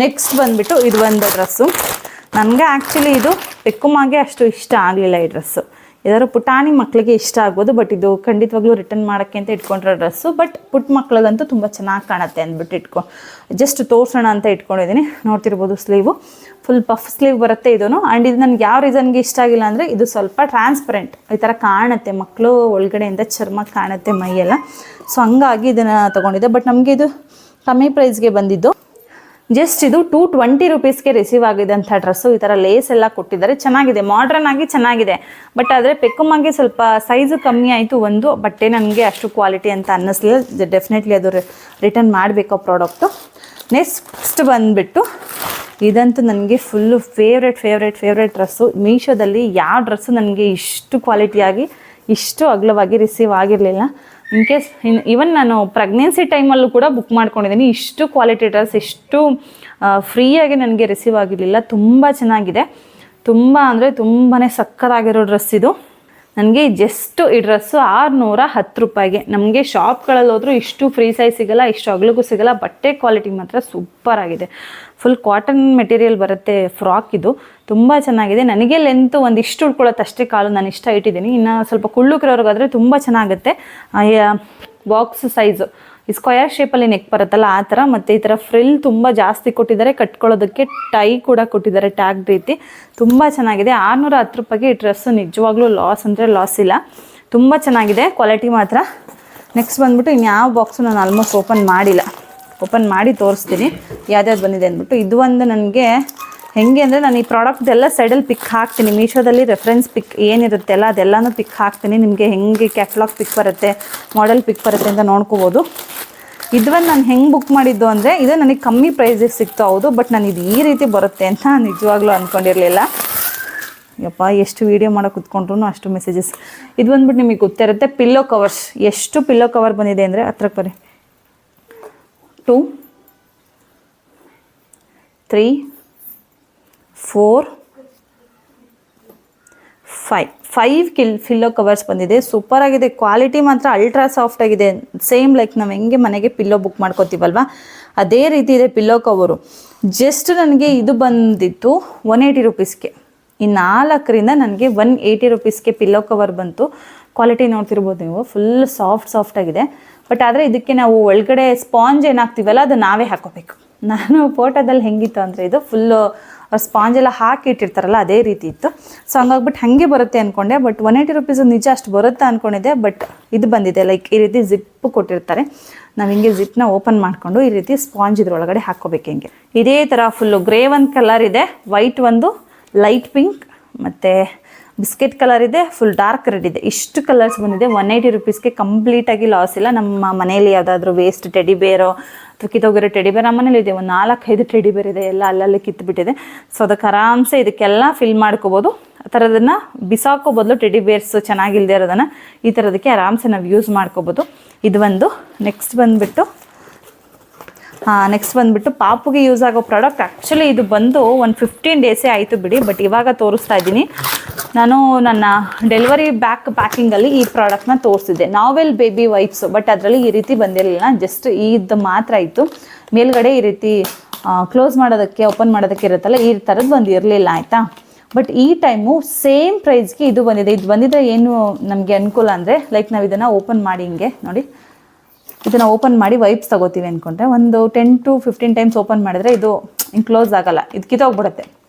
ನೆಕ್ಸ್ಟ್ ಬಂದುಬಿಟ್ಟು ಇದು ಒಂದು ಡ್ರೆಸ್ಸು. ನನಗೆ ಆ್ಯಕ್ಚುಲಿ ಇದು ಪೆಕ್ಕಮ್ಮಾಗೆ ಅಷ್ಟು ಇಷ್ಟ ಆಗಲಿಲ್ಲ ಈ ಡ್ರೆಸ್ಸು. ಏನಾದ್ರು ಪುಟಾಣಿ ಮಕ್ಕಳಿಗೆ ಇಷ್ಟ ಆಗ್ಬೋದು, ಬಟ್ ಇದು ಖಂಡಿತವಾಗ್ಲೂ ರಿಟರ್ನ್ ಮಾಡೋಕ್ಕೆ ಅಂತ ಇಟ್ಕೊಂಡಿರೋ ಡ್ರೆಸ್ಸು. ಬಟ್ ಪುಟ್ಟ ಮಕ್ಳಿಗಂತೂ ತುಂಬ ಚೆನ್ನಾಗಿ ಕಾಣುತ್ತೆ ಅಂದ್ಬಿಟ್ಟು ಜಸ್ಟ್ ತೋರಿಸೋಣ ಅಂತ ಇಟ್ಕೊಂಡಿದ್ದೀನಿ. ನೋಡ್ತಿರ್ಬೋದು ಸ್ಲೀವು ಫುಲ್ ಪಫ್ ಸ್ಲೀವ್ ಬರುತ್ತೆ ಇದೂ. ಆ್ಯಂಡ್ ಇದು ನನಗೆ ಯಾವ ರೀಸನ್ಗೆ ಇಷ್ಟ ಆಗಿಲ್ಲ ಅಂದರೆ ಇದು ಸ್ವಲ್ಪ ಟ್ರಾನ್ಸ್ಪರೆಂಟ್ ಈ ಥರ ಕಾಣುತ್ತೆ. ಮಕ್ಕಳು ಒಳಗಡೆಯಿಂದ ಚರ್ಮ ಕಾಣುತ್ತೆ ಮೈಯೆಲ್ಲ. ಸೊ ಹಂಗಾಗಿ ಇದನ್ನು ತೊಗೊಂಡಿದ್ದೆ. ಬಟ್ ನಮಗೆ ಇದು ಕಮ್ಮಿ ಪ್ರೈಸ್ಗೆ ಬಂದಿದ್ದು. ಜಸ್ಟ್ ಇದು 220 ರೂಪೀಸ್ಗೆ ರಿಸೀವ್ ಆಗಿದ್ದಂಥ ಡ್ರೆಸ್ಸು. ಈ ಥರ ಲೇಸ್ ಎಲ್ಲ ಕೊಟ್ಟಿದ್ದಾರೆ. ಚೆನ್ನಾಗಿದೆ, ಮಾಡ್ರನ್ ಆಗಿ ಚೆನ್ನಾಗಿದೆ. ಬಟ್ ಆದರೆ ಪೆಕ್ಕಮ್ಮಾಗೆ ಸ್ವಲ್ಪ ಸೈಜು ಕಮ್ಮಿ ಆಯಿತು ಒಂದು. ಬಟ್ಟೆ ನನಗೆ ಅಷ್ಟು ಕ್ವಾಲಿಟಿ ಅಂತ ಅನ್ನಿಸ್ಲಿಲ್ಲ. ಡೆಫಿನೆಟ್ಲಿ ಅದು ರಿಟರ್ನ್ ಮಾಡಬೇಕು ಪ್ರಾಡಕ್ಟು. ನೆಕ್ಸ್ಟ್ ಬಂದುಬಿಟ್ಟು ಇದಂತೂ ನನಗೆ ಫುಲ್ಲು ಫೇವ್ರೇಟ್ ಡ್ರೆಸ್ಸು. ಮೀಶೋದಲ್ಲಿ ಯಾವ ಡ್ರೆಸ್ಸು ನನಗೆ ಇಷ್ಟು ಕ್ವಾಲಿಟಿಯಾಗಿ ಇಷ್ಟು ಅಗಲವಾಗಿ ರಿಸೀವ್ ಆಗಿರಲಿಲ್ಲ. ಇನ್ ಕೇಸ್ ಈವನ್ ನಾನು ಪ್ರೆಗ್ನೆನ್ಸಿ ಟೈಮಲ್ಲೂ ಕೂಡ ಬುಕ್ ಮಾಡ್ಕೊಂಡಿದ್ದೀನಿ. ಇಷ್ಟು ಕ್ವಾಲಿಟಿ ಡ್ರೆಸ್ ಇಷ್ಟು ಫ್ರೀಯಾಗಿ ನನಗೆ ರಿಸೀವ್ ಆಗಿರಲಿಲ್ಲ. ತುಂಬ ಚೆನ್ನಾಗಿದೆ. ತುಂಬ ಅಂದರೆ ತುಂಬಾ ಸಕ್ಕತ್ತಾಗಿರೋ ಡ್ರೆಸ್ ಇದು. ನನಗೆ ಜಸ್ಟ್ ಈ ಡ್ರೆಸ್ಸು 610 ರೂಪಾಯಿಗೆ. ನಮಗೆ ಶಾಪ್ಗಳಲ್ಲಿ ಹೋದ್ರೂ ಇಷ್ಟು ಫ್ರೀ ಸೈಜ್ ಸಿಗೋಲ್ಲ, ಇಷ್ಟು ಅಗಲಿಗೂ ಸಿಗೋಲ್ಲ. ಬಟ್ಟೆ ಕ್ವಾಲಿಟಿ ಮಾತ್ರ ಸೂಪರ್ ಆಗಿದೆ. ಫುಲ್ ಕಾಟನ್ ಮೆಟೀರಿಯಲ್ ಬರುತ್ತೆ ಫ್ರಾಕ್ ಇದು. ತುಂಬ ಚೆನ್ನಾಗಿದೆ. ನನಗೆ ಲೆಂತು ಒಂದಿಷ್ಟು ಉಳ್ಕೊಳ್ಳೋದು ಅಷ್ಟೇ ಕಾಲು, ನಾನು ಇಷ್ಟ ಇಟ್ಟಿದ್ದೀನಿ. ಇನ್ನು ಸ್ವಲ್ಪ ಕುಳ್ಳುಕಿರೋರ್ಗಾದರೆ ತುಂಬ ಚೆನ್ನಾಗುತ್ತೆ. ಬಾಕ್ಸ್ ಸೈಜು ಈ ಸ್ಕ್ವಯರ್ ಶೇಪಲ್ಲಿ ನೆಕ್ ಬರುತ್ತಲ್ಲ ಆ ಥರ. ಮತ್ತು ಈ ಥರ ಫ್ರಿಲ್ ತುಂಬ ಜಾಸ್ತಿ ಕೊಟ್ಟಿದ್ದಾರೆ. ಕಟ್ಕೊಳ್ಳೋದಕ್ಕೆ ಟೈ ಕೂಡ ಕೊಟ್ಟಿದ್ದಾರೆ ಟ್ಯಾಗ್ ರೀತಿ. ತುಂಬ ಚೆನ್ನಾಗಿದೆ. 610 ರೂಪಾಯಿಗೆ ಈ ಡ್ರೆಸ್ಸು ನಿಜವಾಗ್ಲೂ ಲಾಸ್ ಅಂದರೆ ಲಾಸ್ ಇಲ್ಲ. ತುಂಬ ಚೆನ್ನಾಗಿದೆ ಕ್ವಾಲಿಟಿ ಮಾತ್ರ. ನೆಕ್ಸ್ಟ್ ಬಂದ್ಬಿಟ್ಟು ಇನ್ಯಾವ ಬಾಕ್ಸು ನಾನು ಆಲ್ಮೋಸ್ಟ್ ಓಪನ್ ಮಾಡಿಲ್ಲ. ಓಪನ್ ಮಾಡಿ ತೋರಿಸ್ತೀನಿ ಯಾವ್ದ್ಯಾವ್ದು ಬಂದಿದೆ ಅಂದ್ಬಿಟ್ಟು. ಇದು ಒಂದು ನನಗೆ ಹೆಂಗೆ ಅಂದರೆ ನಾನು ಈ ಪ್ರಾಡಕ್ಟ್ದೆಲ್ಲ ಸೈಡಲ್ಲಿ ಪಿಕ್ ಹಾಕ್ತೀನಿ. ಮೀಶೋದಲ್ಲಿ ರೆಫರೆನ್ಸ್ ಪಿಕ್ ಏನಿರುತ್ತೆ ಅಲ್ಲ ಅದೆಲ್ಲನೂ ಪಿಕ್ ಹಾಕ್ತೀನಿ. ನಿಮಗೆ ಹೆಂಗೆ ಕ್ಯಾಟ್ಲಾಗ್ ಪಿಕ್ ಬರುತ್ತೆ, ಮಾಡೆಲ್ ಪಿಕ್ ಬರುತ್ತೆ ಅಂತ ನೋಡ್ಕೋಬೋದು. ಇದನ್ನು ನಾನು ಹೆಂಗೆ ಬುಕ್ ಮಾಡಿದ್ದು ಅಂದರೆ ಇದು ನನಗೆ ಕಮ್ಮಿ ಪ್ರೈಸಿಗೆ ಸಿಕ್ತು ಹೌದು, ಬಟ್ ನಾನು ಇದು ಈ ರೀತಿ ಬರುತ್ತೆ ಅಂತ ನಿಜವಾಗ್ಲೂ ಅಂದ್ಕೊಂಡಿರಲಿಲ್ಲ. ಯಪ್ಪ ಎಷ್ಟು ವೀಡಿಯೋ ಮಾಡೋಕೆ ಕುತ್ಕೊಂಡ್ರು ಅಷ್ಟು ಮೆಸೇಜಸ್. ಇದು ಬಂದ್ಬಿಟ್ಟು ನಿಮಗೆ ಗೊತ್ತಿರುತ್ತೆ ಪಿಲ್ಲೋ ಕವರ್ಸ್. ಎಷ್ಟು ಪಿಲ್ಲೋ ಕವರ್ ಬಂದಿದೆ ಅಂದರೆ ಹತ್ರಕ್ಕೆ ಬರ್ರಿ. 2 3 4 5 ಪಿಲ್ಲೋ ಕವರ್ಸ್ ಬಂದಿದೆ. ಸೂಪರ್ ಆಗಿದೆ. ಕ್ವಾಲಿಟಿ ಮಾತ್ರ ಅಲ್ಟ್ರಾ ಸಾಫ್ಟ್ ಆಗಿದೆ. ಸೇಮ್ ಲೈಕ್ ನಾವು ಹೆಂಗೆ ಮನೆಗೆ ಪಿಲ್ಲೋ ಬುಕ್ ಮಾಡ್ಕೋತೀವಲ್ವ ಅದೇ ರೀತಿ ಇದೆ ಪಿಲ್ಲೋ ಕವರು. ಜಸ್ಟ್ ನನಗೆ ಇದು ಬಂದಿತ್ತು 180 ರೂಪೀಸ್ಗೆ. ಈ 4ರಿಂದ ನನಗೆ 180 ರೂಪೀಸ್ಗೆ ಪಿಲ್ಲೋ ಕವರ್ ಬಂತು. ಕ್ವಾಲಿಟಿ ನೋಡ್ತಿರ್ಬೋದು ನೀವು, ಫುಲ್ ಸಾಫ್ಟ್ ಆಗಿದೆ. ಬಟ್ ಆದರೆ ಇದಕ್ಕೆ ನಾವು ಒಳಗಡೆ ಸ್ಪಾಂಜ್ ಏನಾಗ್ತೀವಲ್ಲ ಅದು ನಾವೇ ಹಾಕೋಬೇಕು. ನಾನು ಫೋಟೋದಲ್ಲಿ ಹೆಂಗಿತ್ತು ಅಂದರೆ ಇದು ಫುಲ್ಲು ಸ್ಪಾಂಜ್ ಎಲ್ಲ ಹಾಕಿ ಇಟ್ಟಿರ್ತಾರಲ್ಲ ಅದೇ ರೀತಿ ಇತ್ತು. ಸೊ ಹಂಗಾಗ್ಬಿಟ್ಟು ಹಾಗೆ ಬರುತ್ತೆ ಅಂದ್ಕೊಂಡೆ. ಬಟ್ 180 ರೂಪೀಸು ನಿಜ ಅಷ್ಟು ಬರುತ್ತೆ ಅಂದ್ಕೊಂಡಿದ್ದೆ. ಬಟ್ ಇದು ಬಂದಿದೆ ಲೈಕ್ ಈ ರೀತಿ ಜಿಪ್ಪು ಕೊಟ್ಟಿರ್ತಾರೆ. ನಾವು ಹಿಂಗೆ ಜಿಪ್ನ ಓಪನ್ ಮಾಡಿಕೊಂಡು ಈ ರೀತಿ ಸ್ಪಾಂಜ್ ಇದ್ರೊಳಗಡೆ ಹಾಕ್ಕೋಬೇಕು. ಹಿಂಗೆ ಇದೇ ಥರ ಫುಲ್ಲು ಗ್ರೇ ಒಂದು ಕಲರ್ ಇದೆ, ವೈಟ್ ಒಂದು, ಲೈಟ್ ಪಿಂಕ್ ಮತ್ತು ಬಿಸ್ಕೆಟ್ ಕಲರ್ ಇದೆ, ಫುಲ್ ಡಾರ್ಕ್ ರೆಡ್ ಇದೆ. ಇಷ್ಟು ಕಲರ್ಸ್ ಬಂದಿದೆ. 180 ರೂಪೀಸ್ಗೆ ಕಂಪ್ಲೀಟಾಗಿ ಲಾಸ್ ಇಲ್ಲ. ನಮ್ಮ ಮನೇಲಿ ಯಾವುದಾದ್ರೂ ವೇಸ್ಟ್ ಟೆಡಿ ಬೇರೋ ಅಥವಾ ಕಿತ್ತೋಗಿರೋ ಟೆಡಿ ಬೇರ್ ನಮ್ಮ ಮನೇಲಿ ಇದೆ. ಒಂದು 4-5 ಟೆಡಿ ಬೇರ್ ಇದೆ, ಎಲ್ಲ ಅಲ್ಲಲ್ಲಿ ಕಿತ್ತುಬಿಟ್ಟಿದೆ. ಸೊ ಅದಕ್ಕೆ ಆರಾಮ್ಸೆ ಇದಕ್ಕೆಲ್ಲ ಫಿಲ್ ಮಾಡ್ಕೋಬೋದು. ಆ ಥರದನ್ನು ಬಿಸಾಕೋ ಬದಲು ಟೆಡಿ ಬೇರ್ಸ್ ಚೆನ್ನಾಗಿಲ್ಲದೆ ಇರೋದನ್ನು ಈ ಥರದಕ್ಕೆ ಆರಾಮ್ಸೆ ನಾವು ಯೂಸ್ ಮಾಡ್ಕೋಬೋದು. ಇದು ಒಂದು. ನೆಕ್ಸ್ಟ್ ಬಂದುಬಿಟ್ಟು ಪಾಪುಗೆ ಯೂಸ್ ಆಗೋ ಪ್ರಾಡಕ್ಟ್. ಆ್ಯಕ್ಚುಲಿ ಇದು ಬಂದು ಒಂದು 15 ಡೇಸೇ ಆಯಿತು ಬಿಡಿ, ಬಟ್ ಇವಾಗ ತೋರಿಸ್ತಾ ಇದ್ದೀನಿ. ನಾನು ನನ್ನ ಡೆಲಿವರಿ ಪ್ಯಾಕಿಂಗಲ್ಲಿ ಈ ಪ್ರಾಡಕ್ಟ್ನ ತೋರಿಸಿದ್ದೆ, ನಾವೆಲ್ ಬೇಬಿ ವೈಪ್ಸು. ಬಟ್ ಅದರಲ್ಲಿ ಈ ರೀತಿ ಬಂದಿರಲಿಲ್ಲ, ಜಸ್ಟ್ ಇದು ಮಾತ್ರ ಇತ್ತು. ಮೇಲ್ಗಡೆ ಈ ರೀತಿ ಕ್ಲೋಸ್ ಮಾಡೋದಕ್ಕೆ ಓಪನ್ ಮಾಡೋದಕ್ಕೆ ಇರುತ್ತಲ್ಲ ಈ ಥರದ್ದು ಒಂದು ಇರಲಿಲ್ಲ ಆಯಿತಾ. ಬಟ್ ಈ ಟೈಮು ಸೇಮ್ ಪ್ರೈಸ್ಗೆ ಇದು ಬಂದಿದೆ. ಇದು ಬಂದಿದ್ರೆ ಏನು ನಮಗೆ ಅನುಕೂಲ ಅಂದರೆ ಲೈಕ್ ನಾವು ಇದನ್ನು ಓಪನ್ ಮಾಡಿ ಹಿಂಗೆ ನೋಡಿ, ಇದನ್ನು ಓಪನ್ ಮಾಡಿ ವೈಪ್ಸ್ ತೊಗೋತೀವಿ ಅಂದ್ಕೊಂಡ್ರೆ ಒಂದು 10 to 15 ಟೈಮ್ಸ್ ಓಪನ್ ಮಾಡಿದ್ರೆ ಇದು ಹಿಂಗೆ ಕ್ಲೋಸ್ ಆಗೋಲ್ಲ, ಇದು ಕಿತ್ತೋಗ್ಬಿಡುತ್ತೆ.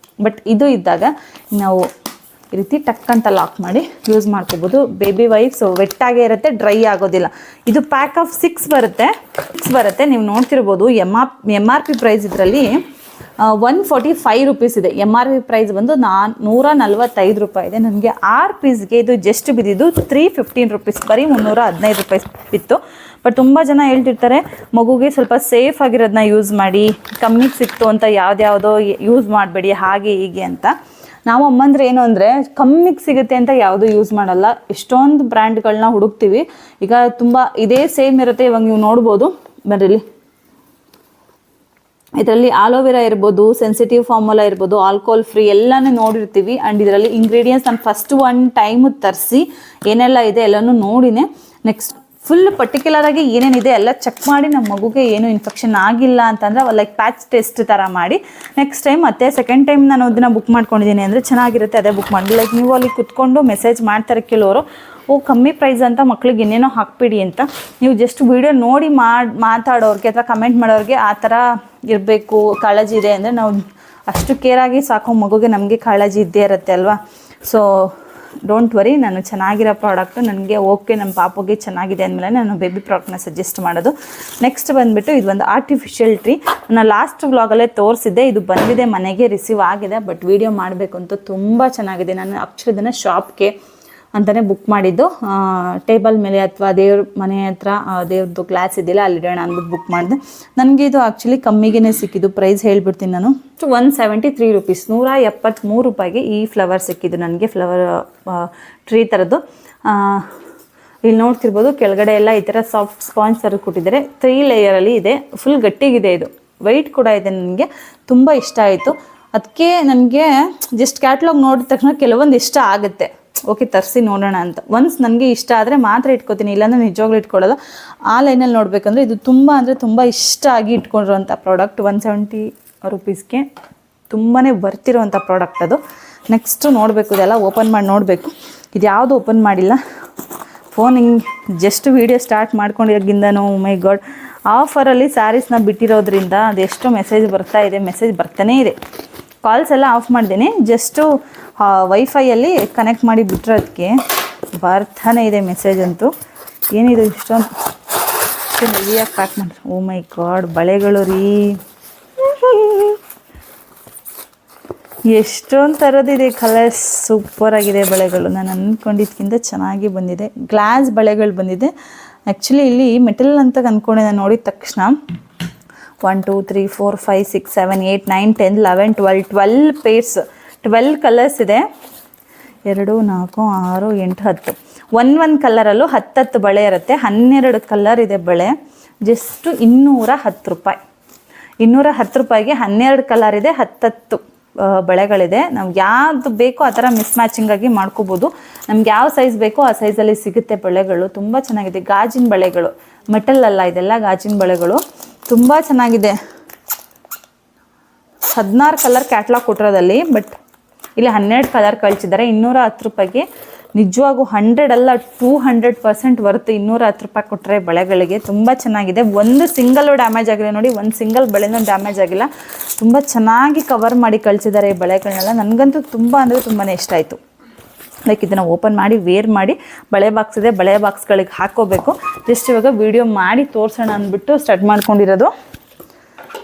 ಬಟ್ ಇದು ಇದ್ದಾಗ ನಾವು ಈ ರೀತಿ ಟಕ್ ಅಂತ ಲಾಕ್ ಮಾಡಿ ಯೂಸ್ ಮಾಡ್ಕೋಬೋದು. ಬೇಬಿ ವೈಪ್ಸ್ ವೆಟ್ಟಾಗೇ ಇರುತ್ತೆ, ಡ್ರೈ ಆಗೋದಿಲ್ಲ. ಇದು ಪ್ಯಾಕ್ ಆಫ್ 6 ಬರುತ್ತೆ. ನೀವು ನೋಡ್ತಿರ್ಬೋದು. ಎಮ್ ಆರ್ ಪಿ ಪ್ರೈಸ್ ಇದರಲ್ಲಿ 145 ರೂಪೀಸ್ ಇದೆ. ಎಮ್ ಆರ್ ಪಿ ಪ್ರೈಸ್ ಬಂದು 145 ರೂಪಾಯಿ ಇದೆ. ನನಗೆ 6 ಪೀಸ್ಗೆ ಇದು ಜಸ್ಟ್ ಬಿದ್ದಿದ್ದು 315 ರೂಪೀಸ್, ಬರೀ 315 ರೂಪಾಯಿ ಬಿತ್ತು. ಬಟ್ ತುಂಬ ಜನ ಹೇಳ್ತಿರ್ತಾರೆ ಮಗುಗೆ ಸ್ವಲ್ಪ ಸೇಫ್ ಆಗಿರೋದನ್ನ ಯೂಸ್ ಮಾಡಿ, ಕಮ್ಮಿಗೆ ಸಿಕ್ತು ಅಂತ ಯಾವುದ್ಯಾವುದೋ ಯೂಸ್ ಮಾಡಬೇಡಿ ಹಾಗೆ ಹೀಗೆ ಅಂತ. ನಾವು ಅಮ್ಮಂದ್ರೆ ಏನು ಅಂದರೆ ಕಮ್ಮಿಗೆ ಸಿಗುತ್ತೆ ಅಂತ ಯಾವುದು ಯೂಸ್ ಮಾಡಲ್ಲ. ಎಷ್ಟೊಂದು ಬ್ರ್ಯಾಂಡ್ಗಳನ್ನ ಹುಡುಕ್ತೀವಿ. ಈಗ ತುಂಬ ಇದೇ ಸೇಮ್ ಇರುತ್ತೆ. ಇವಾಗ ನೀವು ನೋಡ್ಬೋದು ಬರೀಲಿ, ಇದರಲ್ಲಿ ಆಲೋವೆರಾ ಇರ್ಬೋದು, ಸೆನ್ಸಿಟಿವ್ ಫಾರ್ಮುಲಾ ಇರ್ಬೋದು, ಆಲ್ಕೋಹಾಲ್ ಫ್ರೀ ಎಲ್ಲನೂ ನೋಡಿರ್ತೀವಿ. ಆ್ಯಂಡ್ ಇದರಲ್ಲಿ ಇಂಗ್ರೀಡಿಯೆಂಟ್ಸ್ ನಾನು ಫಸ್ಟ್ ಒನ್ ಟೈಮು ತರಿಸಿ ಏನೆಲ್ಲ ಇದೆ ಎಲ್ಲನೂ ನೋಡಿನೇ ನೆಕ್ಸ್ಟ್ ಫುಲ್ ಪರ್ಟಿಕ್ಯುಲರಾಗಿ ಏನೇನಿದೆ ಎಲ್ಲ ಚೆಕ್ ಮಾಡಿ ನಮ್ಮ ಮಗುಗೆ ಏನು ಇನ್ಫೆಕ್ಷನ್ ಆಗಿಲ್ಲ ಅಂತಂದರೆ ಲೈಕ್ ಪ್ಯಾಚ್ ಟೆಸ್ಟ್ ಥರ ಮಾಡಿ ನೆಕ್ಸ್ಟ್ ಟೈಮ್ ಮತ್ತೆ ಸೆಕೆಂಡ್ ಟೈಮ್ ನಾನು ಅದನ್ನು ಬುಕ್ ಮಾಡ್ಕೊಂಡಿದ್ದೀನಿ ಅಂದರೆ ಚೆನ್ನಾಗಿರುತ್ತೆ ಅದೇ ಬುಕ್ ಮಾಡಿ. ಲೈಕ್ ನೀವು ಅಲ್ಲಿ ಕುತ್ಕೊಂಡು ಮೆಸೇಜ್ ಮಾಡ್ತಾರೆ ಕೆಲವರು, ಕಮ್ಮಿ ಪ್ರೈಸ್ ಅಂತ ಮಕ್ಳಿಗೆ ಇನ್ನೇನೋ ಹಾಕ್ಬಿಡಿ ಅಂತ. ನೀವು ಜಸ್ಟ್ ವಿಡಿಯೋ ನೋಡಿ ಮಾತಾಡೋರಿಗೆ ಅಥವಾ ಕಮೆಂಟ್ ಮಾಡೋರಿಗೆ ಆ ಥರ ಇರಬೇಕು, ಕಾಳಜಿ ಇದೆ ಅಂದರೆ ನಾವು ಅಷ್ಟು ಕೇರಾಗಿ ಸಾಕೋ ಮಗುಗೆ ನಮಗೆ ಕಾಳಜಿ ಇದ್ದೇ ಇರುತ್ತೆ ಅಲ್ವಾ. ಸೊ ಡೋಂಟ್ ವರಿ, ನಾನು ಚೆನ್ನಾಗಿರೋ ಪ್ರಾಡಕ್ಟು ನನಗೆ ಓಕೆ, ನಮ್ಮ ಪಾಪುಗೆ ಚೆನ್ನಾಗಿದೆ ಅಂದಮೇಲೆ ನಾನು ಬೇಬಿ ಪ್ರಾಡಕ್ಟ್ನ ಸಜೆಸ್ಟ್ ಮಾಡೋದು. ನೆಕ್ಸ್ಟ್ ಬಂದುಬಿಟ್ಟು ಇದು ಒಂದು ಆರ್ಟಿಫಿಷಿಯಲ್ ಟ್ರೀ. ನಾನು ಲಾಸ್ಟ್ ವ್ಲಾಗಲ್ಲೇ ತೋರಿಸಿದ್ದೆ, ಇದು ಬಂದಿದೆ ಮನೆಗೆ, ರಿಸೀವ್ ಆಗಿದೆ. ಬಟ್ ವಿಡಿಯೋ ಮಾಡಬೇಕು ಅಂತ ತುಂಬ ಚೆನ್ನಾಗಿದೆ. ನಾನು ಆ್ಯಕ್ಚುಲಿ ಇದನ್ನು ಶಾಪ್ಗೆ ಅಂತಲೇ ಬುಕ್ ಮಾಡಿದ್ದು. ಟೇಬಲ್ ಮೇಲೆ ಅಥವಾ ದೇವ್ರ ಮನೆ ಹತ್ರ ದೇವ್ರದ್ದು ಗ್ಲಾಸ್ ಇದೆಯಲ್ಲ ಅಲ್ಲಿ ಇಡೋಣ ಅಂದ್ಬಿಟ್ಟು ಬುಕ್ ಮಾಡಿದೆ. ನನಗೆ ಇದು ಆ್ಯಕ್ಚುಲಿ ಕಮ್ಮಿಗೆ ಸಿಕ್ಕಿದ್ದು. ಪ್ರೈಸ್ ಹೇಳ್ಬಿಡ್ತೀನಿ ನಾನು, 173 ರೂಪೀಸ್, 173 ರೂಪಾಯಿಗೆ ಈ ಫ್ಲವರ್ ಸಿಕ್ಕಿದ್ದು ನನಗೆ. ಫ್ಲವರ್ ಟ್ರೀ ಥರದ್ದು. ಇಲ್ಲಿ ನೋಡ್ತಿರ್ಬೋದು ಕೆಳಗಡೆ ಎಲ್ಲ ಈ ಥರ ಸಾಫ್ಟ್ ಸ್ಪಾಂಜ್ ಥರ ಕೊಟ್ಟಿದ್ದಾರೆ. 3 ಲೇಯರಲ್ಲಿ ಇದೆ, ಫುಲ್ ಗಟ್ಟಿಗಿದೆ. ಇದು ವೆಯ್ಟ್ ಕೂಡ ಇದೆ. ನನಗೆ ತುಂಬ ಇಷ್ಟ ಆಯಿತು. ಅದಕ್ಕೆ ನನಗೆ ಜಸ್ಟ್ ಕ್ಯಾಟ್ಲಾಗ್ ನೋಡಿದ ತಕ್ಷಣ ಕೆಲವೊಂದು ಇಷ್ಟ ಆಗುತ್ತೆ, ಓಕೆ ತರಿಸಿ ನೋಡೋಣ ಅಂತ. ಒನ್ಸ್ ನನಗೆ ಇಷ್ಟ ಆದರೆ ಮಾತ್ರ ಇಟ್ಕೋತೀನಿ, ಇಲ್ಲಾಂದರೆ ನಿಜವಾಗ್ಲೂ ಇಟ್ಕೊಳ್ಳೋದು. ಆ ಲೈನಲ್ಲಿ ನೋಡಬೇಕಂದ್ರೆ ಇದು ತುಂಬ ಅಂದರೆ ತುಂಬ ಇಷ್ಟ ಆಗಿ ಇಟ್ಕೊಂಡಿರೋಂಥ ಪ್ರಾಡಕ್ಟ್. ರುಪೀಸ್ಗೆ ತುಂಬಾ ಬರ್ತಿರೋವಂಥ ಪ್ರಾಡಕ್ಟ್ ಅದು. ನೆಕ್ಸ್ಟು ನೋಡಬೇಕು, ಇದೆಲ್ಲ ಓಪನ್ ಮಾಡಿ ನೋಡಬೇಕು. ಇದು ಯಾವುದು ಓಪನ್ ಮಾಡಿಲ್ಲ. ಫೋನ್ ಹಿಂಗೆ ಜಸ್ಟ್ ವೀಡಿಯೋ ಸ್ಟಾರ್ಟ್ ಮಾಡ್ಕೊಂಡಿರೋದ್ರಿಂದನೂ ಮೈ ಗಾಡ್ ಆಫರಲ್ಲಿ ಸ್ಯಾರೀಸ್ನ ಬಿಟ್ಟಿರೋದ್ರಿಂದ ಅದೆಷ್ಟೋ ಮೆಸೇಜ್ ಬರ್ತಾ ಇದೆ, ಮೆಸೇಜ್ ಬರ್ತಾನೇ ಇದೆ. ಕಾಲ್ಸ್ ಎಲ್ಲ ಆಫ್ ಮಾಡಿದ್ದೀನಿ, ಜಸ್ಟು ವೈಫೈಯಲ್ಲಿ ಕನೆಕ್ಟ್ ಮಾಡಿ ಬಿಟ್ಟಿರೋದಕ್ಕೆ ಬರ್ತಾನೆ ಇದೆ ಮೆಸೇಜ್ ಅಂತೂ. ಏನಿದು ಇಷ್ಟೊಂದು ಹೆವಿಯಾಗಿ ಪ್ಯಾಕ್ ಮಾಡಿ, ಓ ಮೈ ಗಾಡ್ ಬಳೆಗಳು ರೀ, ಎಷ್ಟೊಂದು ಥರದಿದೆ ಕಲರ್ಸ್, ಸೂಪರಾಗಿದೆ ಬಳೆಗಳು. ನಾನು ಅಂದ್ಕೊಂಡಿದ್ದಕ್ಕಿಂತ ಚೆನ್ನಾಗಿ ಬಂದಿದೆ. ಗ್ಲಾಸ್ ಬಳೆಗಳು ಬಂದಿದೆ. ಆ್ಯಕ್ಚುಲಿ ಇಲ್ಲಿ ಮೆಟಲ್ ಅಂತ ಅಂದ್ಕೊಂಡಿದ್ದೆ ನೋಡಿದ ತಕ್ಷಣ. 1 2 3 4 5 6 7 8 9 10 11 12 ಪೇರ್ಸ್, 12 ಕಲರ್ಸ್ ಇದೆ. 2 4 6 8 10 ಒಂದು ಕಲರಲ್ಲೂ 10 ಬಳೆ ಇರುತ್ತೆ. 12 ಕಲರ್ ಇದೆ ಬಳೆ. ಜಸ್ಟು 210 ರೂಪಾಯಿ. 210 ರೂಪಾಯಿಗೆ 12 ಕಲರ್ ಇದೆ, 10 ಬಳೆಗಳಿದೆ. ನಾವು ಯಾವುದು ಬೇಕೋ ಆ ಥರ ಮಿಸ್ ಮ್ಯಾಚಿಂಗಾಗಿ ಮಾಡ್ಕೋಬೋದು. ನಮ್ಗೆ ಯಾವ ಸೈಜ್ ಬೇಕೋ ಆ ಸೈಜಲ್ಲಿ ಸಿಗುತ್ತೆ ಬಳೆಗಳು. ತುಂಬ ಚೆನ್ನಾಗಿದೆ. ಗಾಜಿನ ಬಳೆಗಳು, ಮೆಟಲ್ ಅಲ್ಲ, ಇದೆಲ್ಲ ಗಾಜಿನ ಬಳೆಗಳು. ತುಂಬ ಚೆನ್ನಾಗಿದೆ. 16 ಕಲರ್ ಕ್ಯಾಟ್ಲಾಗ್ ಕೊಟ್ಟಿರೋದಲ್ಲಿ, ಬಟ್ ಇಲ್ಲಿ 12 ಕಲರ್ ಕಳಿಸಿದ್ದಾರೆ. 210 ರೂಪಾಯಿಗೆ ನಿಜವಾಗೂ 100 ಅಲ್ಲ 200% ವರ್ತ್. 210 ರೂಪಾಯಿ ಕೊಟ್ಟರೆ ಬಳೆಗಳಿಗೆ ತುಂಬ ಚೆನ್ನಾಗಿದೆ. ಒಂದು ಸಿಂಗಲ್ಲು ಡ್ಯಾಮೇಜ್ ಆಗಿಲ್ಲ ನೋಡಿ, ಒಂದು ಸಿಂಗಲ್ ಬಳೆನೂ ಡ್ಯಾಮೇಜ್ ಆಗಿಲ್ಲ. ತುಂಬ ಚೆನ್ನಾಗಿ ಕವರ್ ಮಾಡಿ ಕಳಿಸಿದ್ದಾರೆ ಈ ಬಳೆಗಳನ್ನೆಲ್ಲ. ನನಗಂತೂ ತುಂಬ ಅಂದರೆ ತುಂಬಾ ಇಷ್ಟ ಆಯಿತು. ಲೈಕ್ ಇದನ್ನು ಓಪನ್ ಮಾಡಿ ವೇರ್ ಮಾಡಿ, ಬಳೆ ಬಾಕ್ಸ್ ಇದೆ, ಬಳೆ ಬಾಕ್ಸ್ಗಳಿಗೆ ಹಾಕ್ಕೋಬೇಕು. ಜಸ್ಟ್ ಇವಾಗ ವೀಡಿಯೋ ಮಾಡಿ ತೋರಿಸೋಣ ಅಂದ್ಬಿಟ್ಟು ಸ್ಟಾರ್ಟ್ ಮಾಡ್ಕೊಂಡಿರೋದು.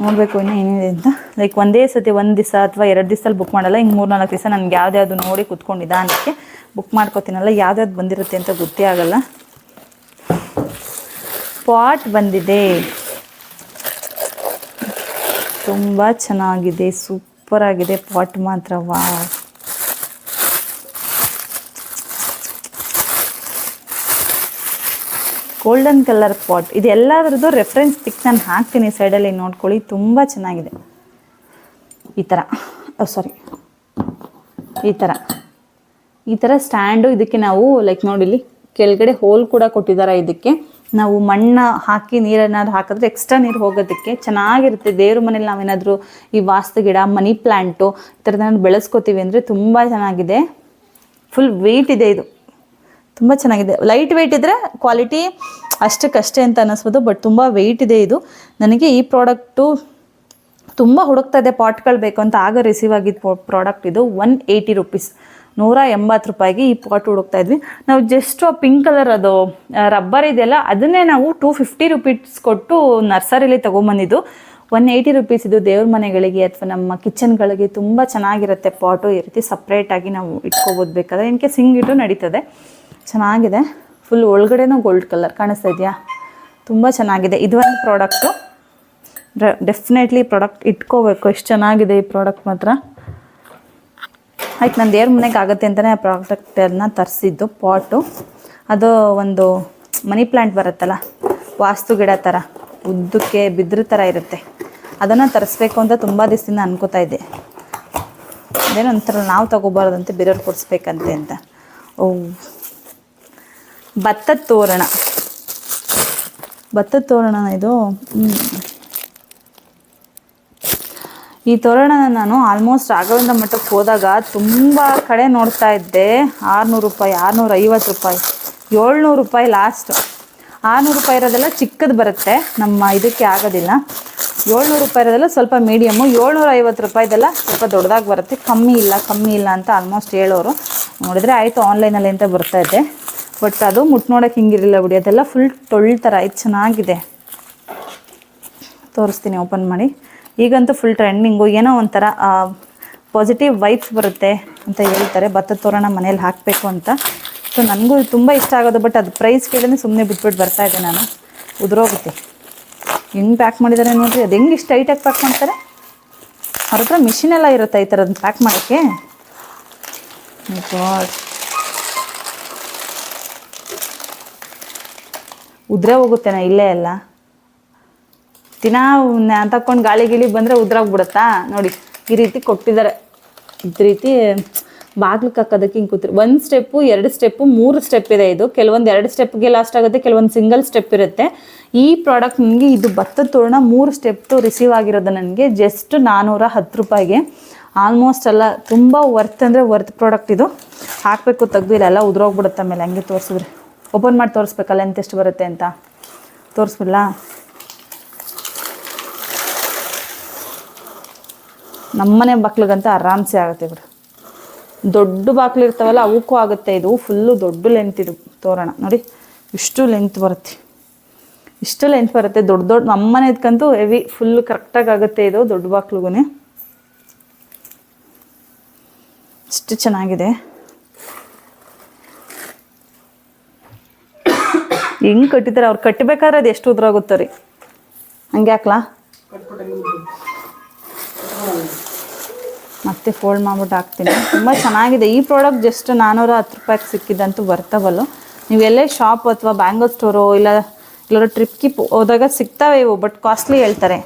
ನೋಡಬೇಕು ಇನ್ನೂ ಏನಿದೆ ಅಂತ. ಲೈಕ್ ಒಂದೇ ಸತಿ ಒಂದು ದಿವಸ ಅಥವಾ 2 ದಿವಸದಲ್ಲಿ ಬುಕ್ ಮಾಡಲ್ಲ. ಹಿಂಗೆ 3-4 ದಿವಸ ನನಗೆ ಯಾವ್ದು ನೋಡಿ ಕುತ್ಕೊಂಡು ನಿಧಾನಕ್ಕೆ ಬುಕ್ ಮಾಡ್ಕೋತೀನಲ್ಲ, ಯಾವ್ದು ಬಂದಿರುತ್ತೆ ಅಂತ ಗೊತ್ತೇ ಆಗಲ್ಲ. ಪಾಟ್ ಬಂದಿದೆ, ತುಂಬ ಚೆನ್ನಾಗಿದೆ, ಸೂಪರಾಗಿದೆ ಪಾಟ್ ಮಾತ್ರ. Wow, golden colour pot. ಇದು ಎಲ್ಲದರದ್ದು ರೆಫರೆನ್ಸ್ ಪಿಕ್ ನಾನು ಹಾಕ್ತೀನಿ ಸೈಡಲ್ಲಿ, ನೋಡ್ಕೊಳ್ಳಿ. ತುಂಬ ಚೆನ್ನಾಗಿದೆ. ಈ ಥರ ಈ ಥರ ಸ್ಟ್ಯಾಂಡು. ಇದಕ್ಕೆ ನಾವು ಲೈಕ್ ನೋಡಿಲಿ ಕೆಳಗಡೆ ಹೋಲ್ ಕೂಡ ಕೊಟ್ಟಿದ್ದಾರೆ. ಇದಕ್ಕೆ ನಾವು ಮಣ್ಣು ಹಾಕಿ ನೀರನ್ನಾದ್ರು ಹಾಕಿದ್ರೆ ಎಕ್ಸ್ಟ್ರಾ ನೀರು ಹೋಗೋದಕ್ಕೆ ಚೆನ್ನಾಗಿರುತ್ತೆ. ದೇವ್ರ ಮನೇಲಿ ನಾವೇನಾದರೂ ಈ ವಾಸ್ತು ಗಿಡ, ಮನಿ ಪ್ಲ್ಯಾಂಟು ಈ ಥರದನ್ನ ಬೆಳೆಸ್ಕೋತೀವಿ ಅಂದರೆ ತುಂಬ ಚೆನ್ನಾಗಿದೆ. ಫುಲ್ ವೆಯ್ಟ್ ಇದೆ ಇದು, ತುಂಬ ಚೆನ್ನಾಗಿದೆ. ಲೈಟ್ ವೆಯ್ಟ್ ಇದ್ದರೆ ಕ್ವಾಲಿಟಿ ಅಷ್ಟಕ್ಕಷ್ಟೇ ಅಂತ ಅನ್ನಿಸ್ಬೋದು, ಬಟ್ ತುಂಬ ವೆಯ್ಟ್ ಇದೆ ಇದು. ನನಗೆ ಈ ಪ್ರಾಡಕ್ಟು ತುಂಬ ಹುಡುಕ್ತಾ ಇದೆ, ಪಾಟ್ಗಳು ಬೇಕು ಅಂತ. ಆಗ ರಿಸೀವ್ ಆಗಿದ್ದು ಪ್ರಾಡಕ್ಟ್ ಇದು. 180 ರುಪೀಸ್, 180 ರೂಪಾಯಿಗೆ ಈ ಪಾಟ್ ಹುಡುಕ್ತಾ ಇದ್ವಿ ನಾವು. ಜಸ್ಟ್ ಆ ಪಿಂಕ್ ಕಲರ್ ಅದು ರಬ್ಬರ್ ಇದೆಯಲ್ಲ, ಅದನ್ನೇ ನಾವು 250 ರುಪೀಸ್ ಕೊಟ್ಟು ನರ್ಸರಿಲಿ ತೊಗೊಂಬಂದಿದ್ದು. 180 ರುಪೀಸ್. ಇದು ದೇವ್ರ ಮನೆಗಳಿಗೆ ಅಥವಾ ನಮ್ಮ ಕಿಚನ್ಗಳಿಗೆ ತುಂಬ ಚೆನ್ನಾಗಿರುತ್ತೆ ಪಾಟು. ಈ ರೀತಿ ಸಪ್ರೇಟಾಗಿ ನಾವು ಇಟ್ಕೋಬೋದು ಬೇಕಾದ್ರೆ. ಇನ್ಕೆ ಹಿಂಗಿಟ್ಟು ನಡೀತದೆ. ಚೆನ್ನಾಗಿದೆ. ಫುಲ್ ಒಳಗಡೆನೂ ಗೋಲ್ಡ್ ಕಲರ್ ಕಾಣಿಸ್ತಾ ಇದೆಯಾ? ತುಂಬ ಚೆನ್ನಾಗಿದೆ. ಇದು ಒಂದು ಪ್ರಾಡಕ್ಟು, ಡೆಫಿನೆಟ್ಲಿ ಪ್ರಾಡಕ್ಟ್ ಇಟ್ಕೋಬೇಕು. ಎಷ್ಟು ಚೆನ್ನಾಗಿದೆ ಈ ಪ್ರಾಡಕ್ಟ್ ಮಾತ್ರ. ಆಯ್ತು, ನಾನು ದೇವ್ರ ಮನೆಗೆ ಆಗುತ್ತೆ ಅಂತಲೇ ಆ ಪ್ರಾಡಕ್ಟನ್ನು ತರಿಸಿದ್ದು. ಪಾಟು ಅದು ಒಂದು ಮನಿ ಪ್ಲ್ಯಾಂಟ್ ಬರುತ್ತಲ್ಲ, ವಾಸ್ತು ಗಿಡ ಥರ ಉದ್ದಕ್ಕೆ ಬಿದ್ರ ಥರ ಇರುತ್ತೆ, ಅದನ್ನು ತರಿಸ್ಬೇಕು ಅಂತ ತುಂಬ ದಿವಸದಿಂದ ಅನ್ಕೋತಾ ಇದ್ದೆ. ಅದೇನೋ ಒಂಥರ ನಾವು ತೊಗೋಬಾರ್ದಂತೆ, ಬೇರೆಯವ್ರು ಕೊಡಿಸ್ಬೇಕಂತೆ ಅಂತ. ಓ, ಭತ್ತದ ತೋರಣ ಇದು. ಈ ತೋರಣನ ನಾನು ಆಲ್ಮೋಸ್ಟ್ ರಾಘವೇಂದ್ರ ಮಠಕ್ಕೆ ಹೋದಾಗ ತುಂಬ ಕಡೆ ನೋಡ್ತಾ ಇದ್ದೆ. 600 ರೂಪಾಯಿ, 650 ರೂಪಾಯಿ, 700 ರೂಪಾಯಿ ಲಾಸ್ಟ್. 600 ರೂಪಾಯಿ ಇರೋದೆಲ್ಲ ಚಿಕ್ಕದು ಬರುತ್ತೆ, ನಮ್ಮ ಇದಕ್ಕೆ ಆಗೋದಿಲ್ಲ. 700 ರೂಪಾಯಿ ಇರೋದೆಲ್ಲ ಸ್ವಲ್ಪ ಮೀಡಿಯಮ್ಮು. 750 ರೂಪಾಯಿದೆಲ್ಲ ಸ್ವಲ್ಪ ದೊಡ್ಡದಾಗಿ ಬರುತ್ತೆ. ಕಮ್ಮಿ ಇಲ್ಲ ಅಂತ ಆಲ್ಮೋಸ್ಟ್ ಹೇಳೋರು. ನೋಡಿದ್ರೆ ಆಯಿತು ಆನ್ಲೈನಲ್ಲಿ ಅಂತ ಬರ್ತಾ ಇದ್ದೆ, ಬಟ್ ಅದು ಮುಟ್ಟು ನೋಡೋಕೆ ಹಿಂಗಿರಲಿಲ್ಲ ಬಿಡಿ. ಅದೆಲ್ಲ ಫುಲ್ ಟೊಳ್ಳು ಥರ. ಇದು ಚೆನ್ನಾಗಿದೆ, ತೋರಿಸ್ತೀನಿ ಓಪನ್ ಮಾಡಿ. ಈಗಂತೂ ಫುಲ್ ಟ್ರೆಂಡಿಂಗು. ಏನೋ ಒಂಥರ ಪಾಸಿಟಿವ್ ವೈಬ್ಸ್ ಬರುತ್ತೆ ಅಂತ ಹೇಳ್ತಾರೆ. ಭತ್ತದ ತೋರಣ ಮನೇಲಿ ಹಾಕಬೇಕು ಅಂತ. ಸೊ ನನಗೂ ತುಂಬ ಇಷ್ಟ ಆಗೋದು, ಬಟ್ ಅದು ಪ್ರೈಸ್ ಕೇಳಿದ್ರೆ ಸುಮ್ಮನೆ ಬಿಟ್ಬಿಟ್ಟು ಬರ್ತಾಯಿದ್ದೆ ನಾನು. ಉದುರೋಗುತ್ತೆ. ಹೆಂಗೆ ಪ್ಯಾಕ್ ಮಾಡಿದ್ದಾರೆ ನೋಡಿರಿ. ಅದು ಹೆಂಗೆ ಇಷ್ಟು ಟೈಟಾಗಿ ಪ್ಯಾಕ್ ಮಾಡ್ತಾರೆ. ಅವ್ರ ಹತ್ರ ಮಿಷಿನೆಲ್ಲ ಇರುತ್ತೆ ಈ ಥರದ್ದು ಪ್ಯಾಕ್ ಮಾಡೋಕ್ಕೆ. ಗಾಡ್, ಉದ್ರೆ ಹೋಗುತ್ತೇನೋ ಇಲ್ಲೇ ಎಲ್ಲ. ದಿನ ತಕ್ಕೊಂಡು ಗಾಳಿ ಗಿಳಿ ಬಂದರೆ ಉದ್ರಾಗ್ಬಿಡುತ್ತಾ ನೋಡಿ. ಈ ರೀತಿ ಕೊಟ್ಟಿದ್ದಾರೆ. ಇದ ರೀತಿ ಬಾಗ್ಲಿಗೆ ಹಾಕೋದಕ್ಕೆ ಹಿಂಗೆ ಕೂತಿರಿ. 1 ಸ್ಟೆಪ್ಪು 2 ಸ್ಟೆಪ್ಪು 3 ಸ್ಟೆಪ್ ಇದೆ. ಇದು ಕೆಲವೊಂದು 2 ಸ್ಟೆಪ್ಗೆ ಲಾಸ್ಟ್ ಆಗುತ್ತೆ, ಕೆಲವೊಂದು ಸಿಂಗಲ್ ಸ್ಟೆಪ್ ಇರುತ್ತೆ. ಈ ಪ್ರಾಡಕ್ಟ್ ನನಗೆ ಇದು ಭತ್ತದ ತೋರಣ 3 ಸ್ಟೆಪ್ಟು ರಿಸೀವ್ ಆಗಿರೋದು ನನಗೆ ಜಸ್ಟ್ 410 ರೂಪಾಯಿಗೆ. ಆಲ್ಮೋಸ್ಟ್ ಎಲ್ಲ ತುಂಬ ವರ್ತ್ ಅಂದರೆ ವರ್ತ್ ಪ್ರಾಡಕ್ಟ್ ಇದು. ಹಾಕಬೇಕು ತೆಗೆದು ಇಲ್ಲೆಲ್ಲ ಉದುರೋಗ್ಬಿಡುತ್ತೆ ಆಮೇಲೆ ಹಂಗೆ ತೋರಿಸಿದ್ರೆ. ಓಪನ್ ಮಾಡಿ ತೋರಿಸ್ಬೇಕಲ್ಲ ಎಂತೆಷ್ಟು ಬರುತ್ತೆ ಅಂತ. ತೋರಿಸ್ಬಿಡ್ಲಾ? ನಮ್ಮನೆ ಬಾಕ್ಲಿಗಂತ ಆರಾಮ್ಸೆ ಆಗುತ್ತೆ ಬಿಡು. ದೊಡ್ಡ ಬಾಕ್ಲು ಇರ್ತಾವಲ್ಲ ಅವಕ್ಕೂ ಆಗುತ್ತೆ. ಇದು ಫುಲ್ಲು ದೊಡ್ಡ ಲೆಂತ್ ಇದು ತೋರಣ ನೋಡಿ, ಇಷ್ಟು ಲೆಂತ್ ಬರುತ್ತೆ, ಇಷ್ಟು ಲೆಂತ್ ಬರುತ್ತೆ. ದೊಡ್ಡ ದೊಡ್ಡ ನಮ್ಮನೆ ಇದ್ಕಂತೂ ಹೆವಿ ಫುಲ್ ಕರೆಕ್ಟಾಗಿ ಆಗುತ್ತೆ ಇದು ದೊಡ್ಡ ಬಾಕ್ಲಿಗೂ. ಇಷ್ಟು ಚೆನ್ನಾಗಿದೆ. ಹೆಂಗೆ ಕಟ್ಟಿದ್ದಾರೆ ಅವ್ರು, ಕಟ್ಟಬೇಕಾದ್ರೆ ಅದು ಎಷ್ಟು ಉದ್ರಾಗುತ್ತೆ ರೀ. ಹಂಗೆ ಹಾಕ್ಲಾ? ಮತ್ತೆ ಫೋಲ್ಡ್ ಮಾಡ್ಬಿಟ್ಟು ಹಾಕ್ತೀನಿ. ತುಂಬ ಚೆನ್ನಾಗಿದೆ ಈ ಪ್ರಾಡಕ್ಟ್. ಜಸ್ಟ್ 410 ರೂಪಾಯಿಗೆ ಸಿಕ್ಕಿದ್ದಂತೂ ವರ್ತಬಲ್ಲು. ನೀವು ಎಲ್ಲೇ ಶಾಪ್ ಅಥವಾ ಬ್ಯಾಂಗಲ್ ಸ್ಟೋರು ಎಲ್ಲರೂ ಟ್ರಿಪ್ಗೆ ಹೋದಾಗ ಸಿಗ್ತಾವೆ ಇವು, ಬಟ್ ಕಾಸ್ಟ್ಲಿ ಹೇಳ್ತಾರೆ.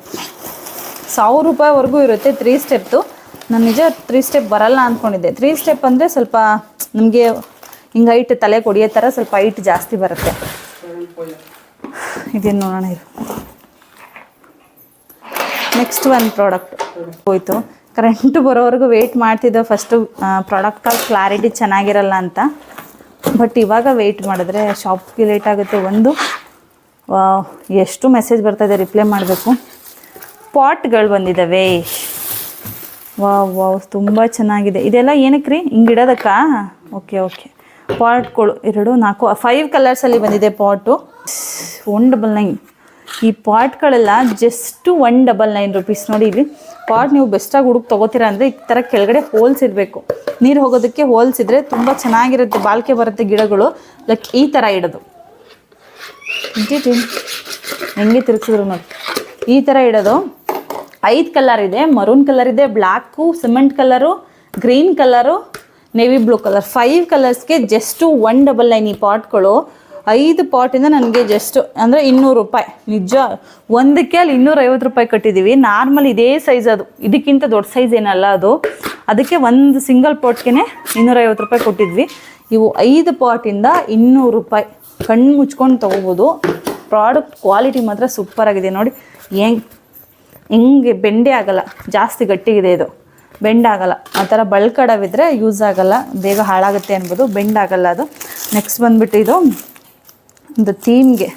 1000 ರೂಪಾಯಿವರೆಗೂ ಇರುತ್ತೆ 3 ಸ್ಟೆಪ್ದು. ನಾನು ನಿಜ 3 ಸ್ಟೆಪ್ ಬರಲ್ಲ ಅಂದ್ಕೊಂಡಿದ್ದೆ. 3 ಸ್ಟೆಪ್ ಅಂದರೆ ಸ್ವಲ್ಪ ನಮಗೆ ಹಿಂಗೆ ಹೈಟ್ ತಲೆ ಕೊಡಿಯೋ ಥರ ಸ್ವಲ್ಪ ಹೈಟ್ ಜಾಸ್ತಿ ಬರುತ್ತೆ. ಇದೇನು ನೋಡೋಣ. ಇದು ನೆಕ್ಸ್ಟ್ ಒಂದು ಪ್ರಾಡಕ್ಟ್ ಹೋಯ್ತು. ಕರೆಂಟ್ ಬರೋವರೆಗೂ ವೆಯ್ಟ್ ಮಾಡ್ತಿದ್ದೋ ಫಸ್ಟು ಪ್ರಾಡಕ್ಟಲ್ಲಿ ಕ್ಲಾರಿಟಿ ಚೆನ್ನಾಗಿರಲ್ಲ ಅಂತ. ಬಟ್ ಇವಾಗ ವೆಯ್ಟ್ ಮಾಡಿದ್ರೆ ಶಾಪ್ಗೆ ಲೇಟ್ ಆಗುತ್ತೆ. ಒಂದು ಎಷ್ಟು ಮೆಸೇಜ್ ಬರ್ತಾಯಿದೆ, ರಿಪ್ಲೈ ಮಾಡಬೇಕು. ಪಾಟ್ಗಳು ಬಂದಿದ್ದಾವೆ. ವಾವ್ ತುಂಬ ಚೆನ್ನಾಗಿದೆ. ಇದೆಲ್ಲ ಏನಕ್ಕೆ ರೀ ಹಿಂಗೆ ಇಡೋದಕ್ಕಾ? ಓಕೆ ಪಾಟ್ಗಳು 2 4 5 ಕಲರ್ಸಲ್ಲಿ ಬಂದಿದೆ ಪಾಟು. 199. ಈ ಪಾಟ್ಗಳೆಲ್ಲ ಜಸ್ಟು 199 ರೂಪೀಸ್. ನೋಡಿ ಇಲ್ಲಿ ಪಾಟ್ ನೀವು ಬೆಸ್ಟಾಗಿ ಹುಡುಕಿ ತೊಗೋತೀರಾ ಅಂದರೆ ಈ ಥರ ಕೆಳಗಡೆ ಹೋಲ್ಸ್ ಇರಬೇಕು. ನೀರು ಹೋಗೋದಕ್ಕೆ ಹೋಲ್ಸ್ ಇದ್ದರೆ ತುಂಬ ಚೆನ್ನಾಗಿರುತ್ತೆ, ಬಾಳಿಕೆ ಬರುತ್ತೆ ಗಿಡಗಳು. ಲೈಕ್ ಈ ಥರ ಇಡೋದು, ಹೆಂಗೆ ತಿರುಗಿಸಿದ್ರು ನೋಡಿ, ಈ ಥರ ಇಡೋದು. 5 ಕಲರ್ ಇದೆ. ಮರೂನ್ ಕಲರ್ ಇದೆ, black, cement colour, green colour, navy blue colour. 5 ಕಲರ್ಸ್ಗೆ ಜಸ್ಟು 199 ಈ ಪಾಟ್ಗಳು. 5 ಪಾಟಿಂದ ನನಗೆ ಜಸ್ಟ್ ಅಂದರೆ 200 ರೂಪಾಯಿ. ನಿಜ ಒಂದಕ್ಕೆ ಅಲ್ಲಿ 250 ರೂಪಾಯಿ ಕಟ್ಟಿದ್ದೀವಿ. ನಾರ್ಮಲ್ ಇದೇ ಸೈಜ್, ಅದು ಇದಕ್ಕಿಂತ ದೊಡ್ಡ ಸೈಜ್ ಏನಲ್ಲ ಅದು. ಅದಕ್ಕೆ ಒಂದು ಸಿಂಗಲ್ ಪಾಟ್ಗೆ 250 ರೂಪಾಯಿ ಕೊಟ್ಟಿದ್ವಿ. ಇವು 5 ಪಾಟಿಂದ 200 ರೂಪಾಯಿ. ಕಣ್ಣು ಮುಚ್ಕೊಂಡು ತೊಗೋಬೋದು. ಪ್ರಾಡಕ್ಟ್ ಕ್ವಾಲಿಟಿ ಮಾತ್ರ ಸೂಪರಾಗಿದೆ ನೋಡಿ. ಹೆಂಗೆ ಬೆಂಡೆ ಆಗಲ್ಲ, ಜಾಸ್ತಿ ಗಟ್ಟಿಗಿದೆ ಇದು, ಬೆಂಡ್ ಆಗಲ್ಲ. ಆ ಥರ ಬಳ್ಕಡವಿದ್ರೆ ಯೂಸ್ ಆಗಲ್ಲ, ಬೇಗ ಹಾಳಾಗುತ್ತೆ ಅನ್ಬೋದು. ಬೆಂಡ್ ಆಗಲ್ಲ ಅದು. ನೆಕ್ಸ್ಟ್ ಬಂದುಬಿಟ್ಟು ಇದು ಒಂದು ಥೀಮ್ಗೆ.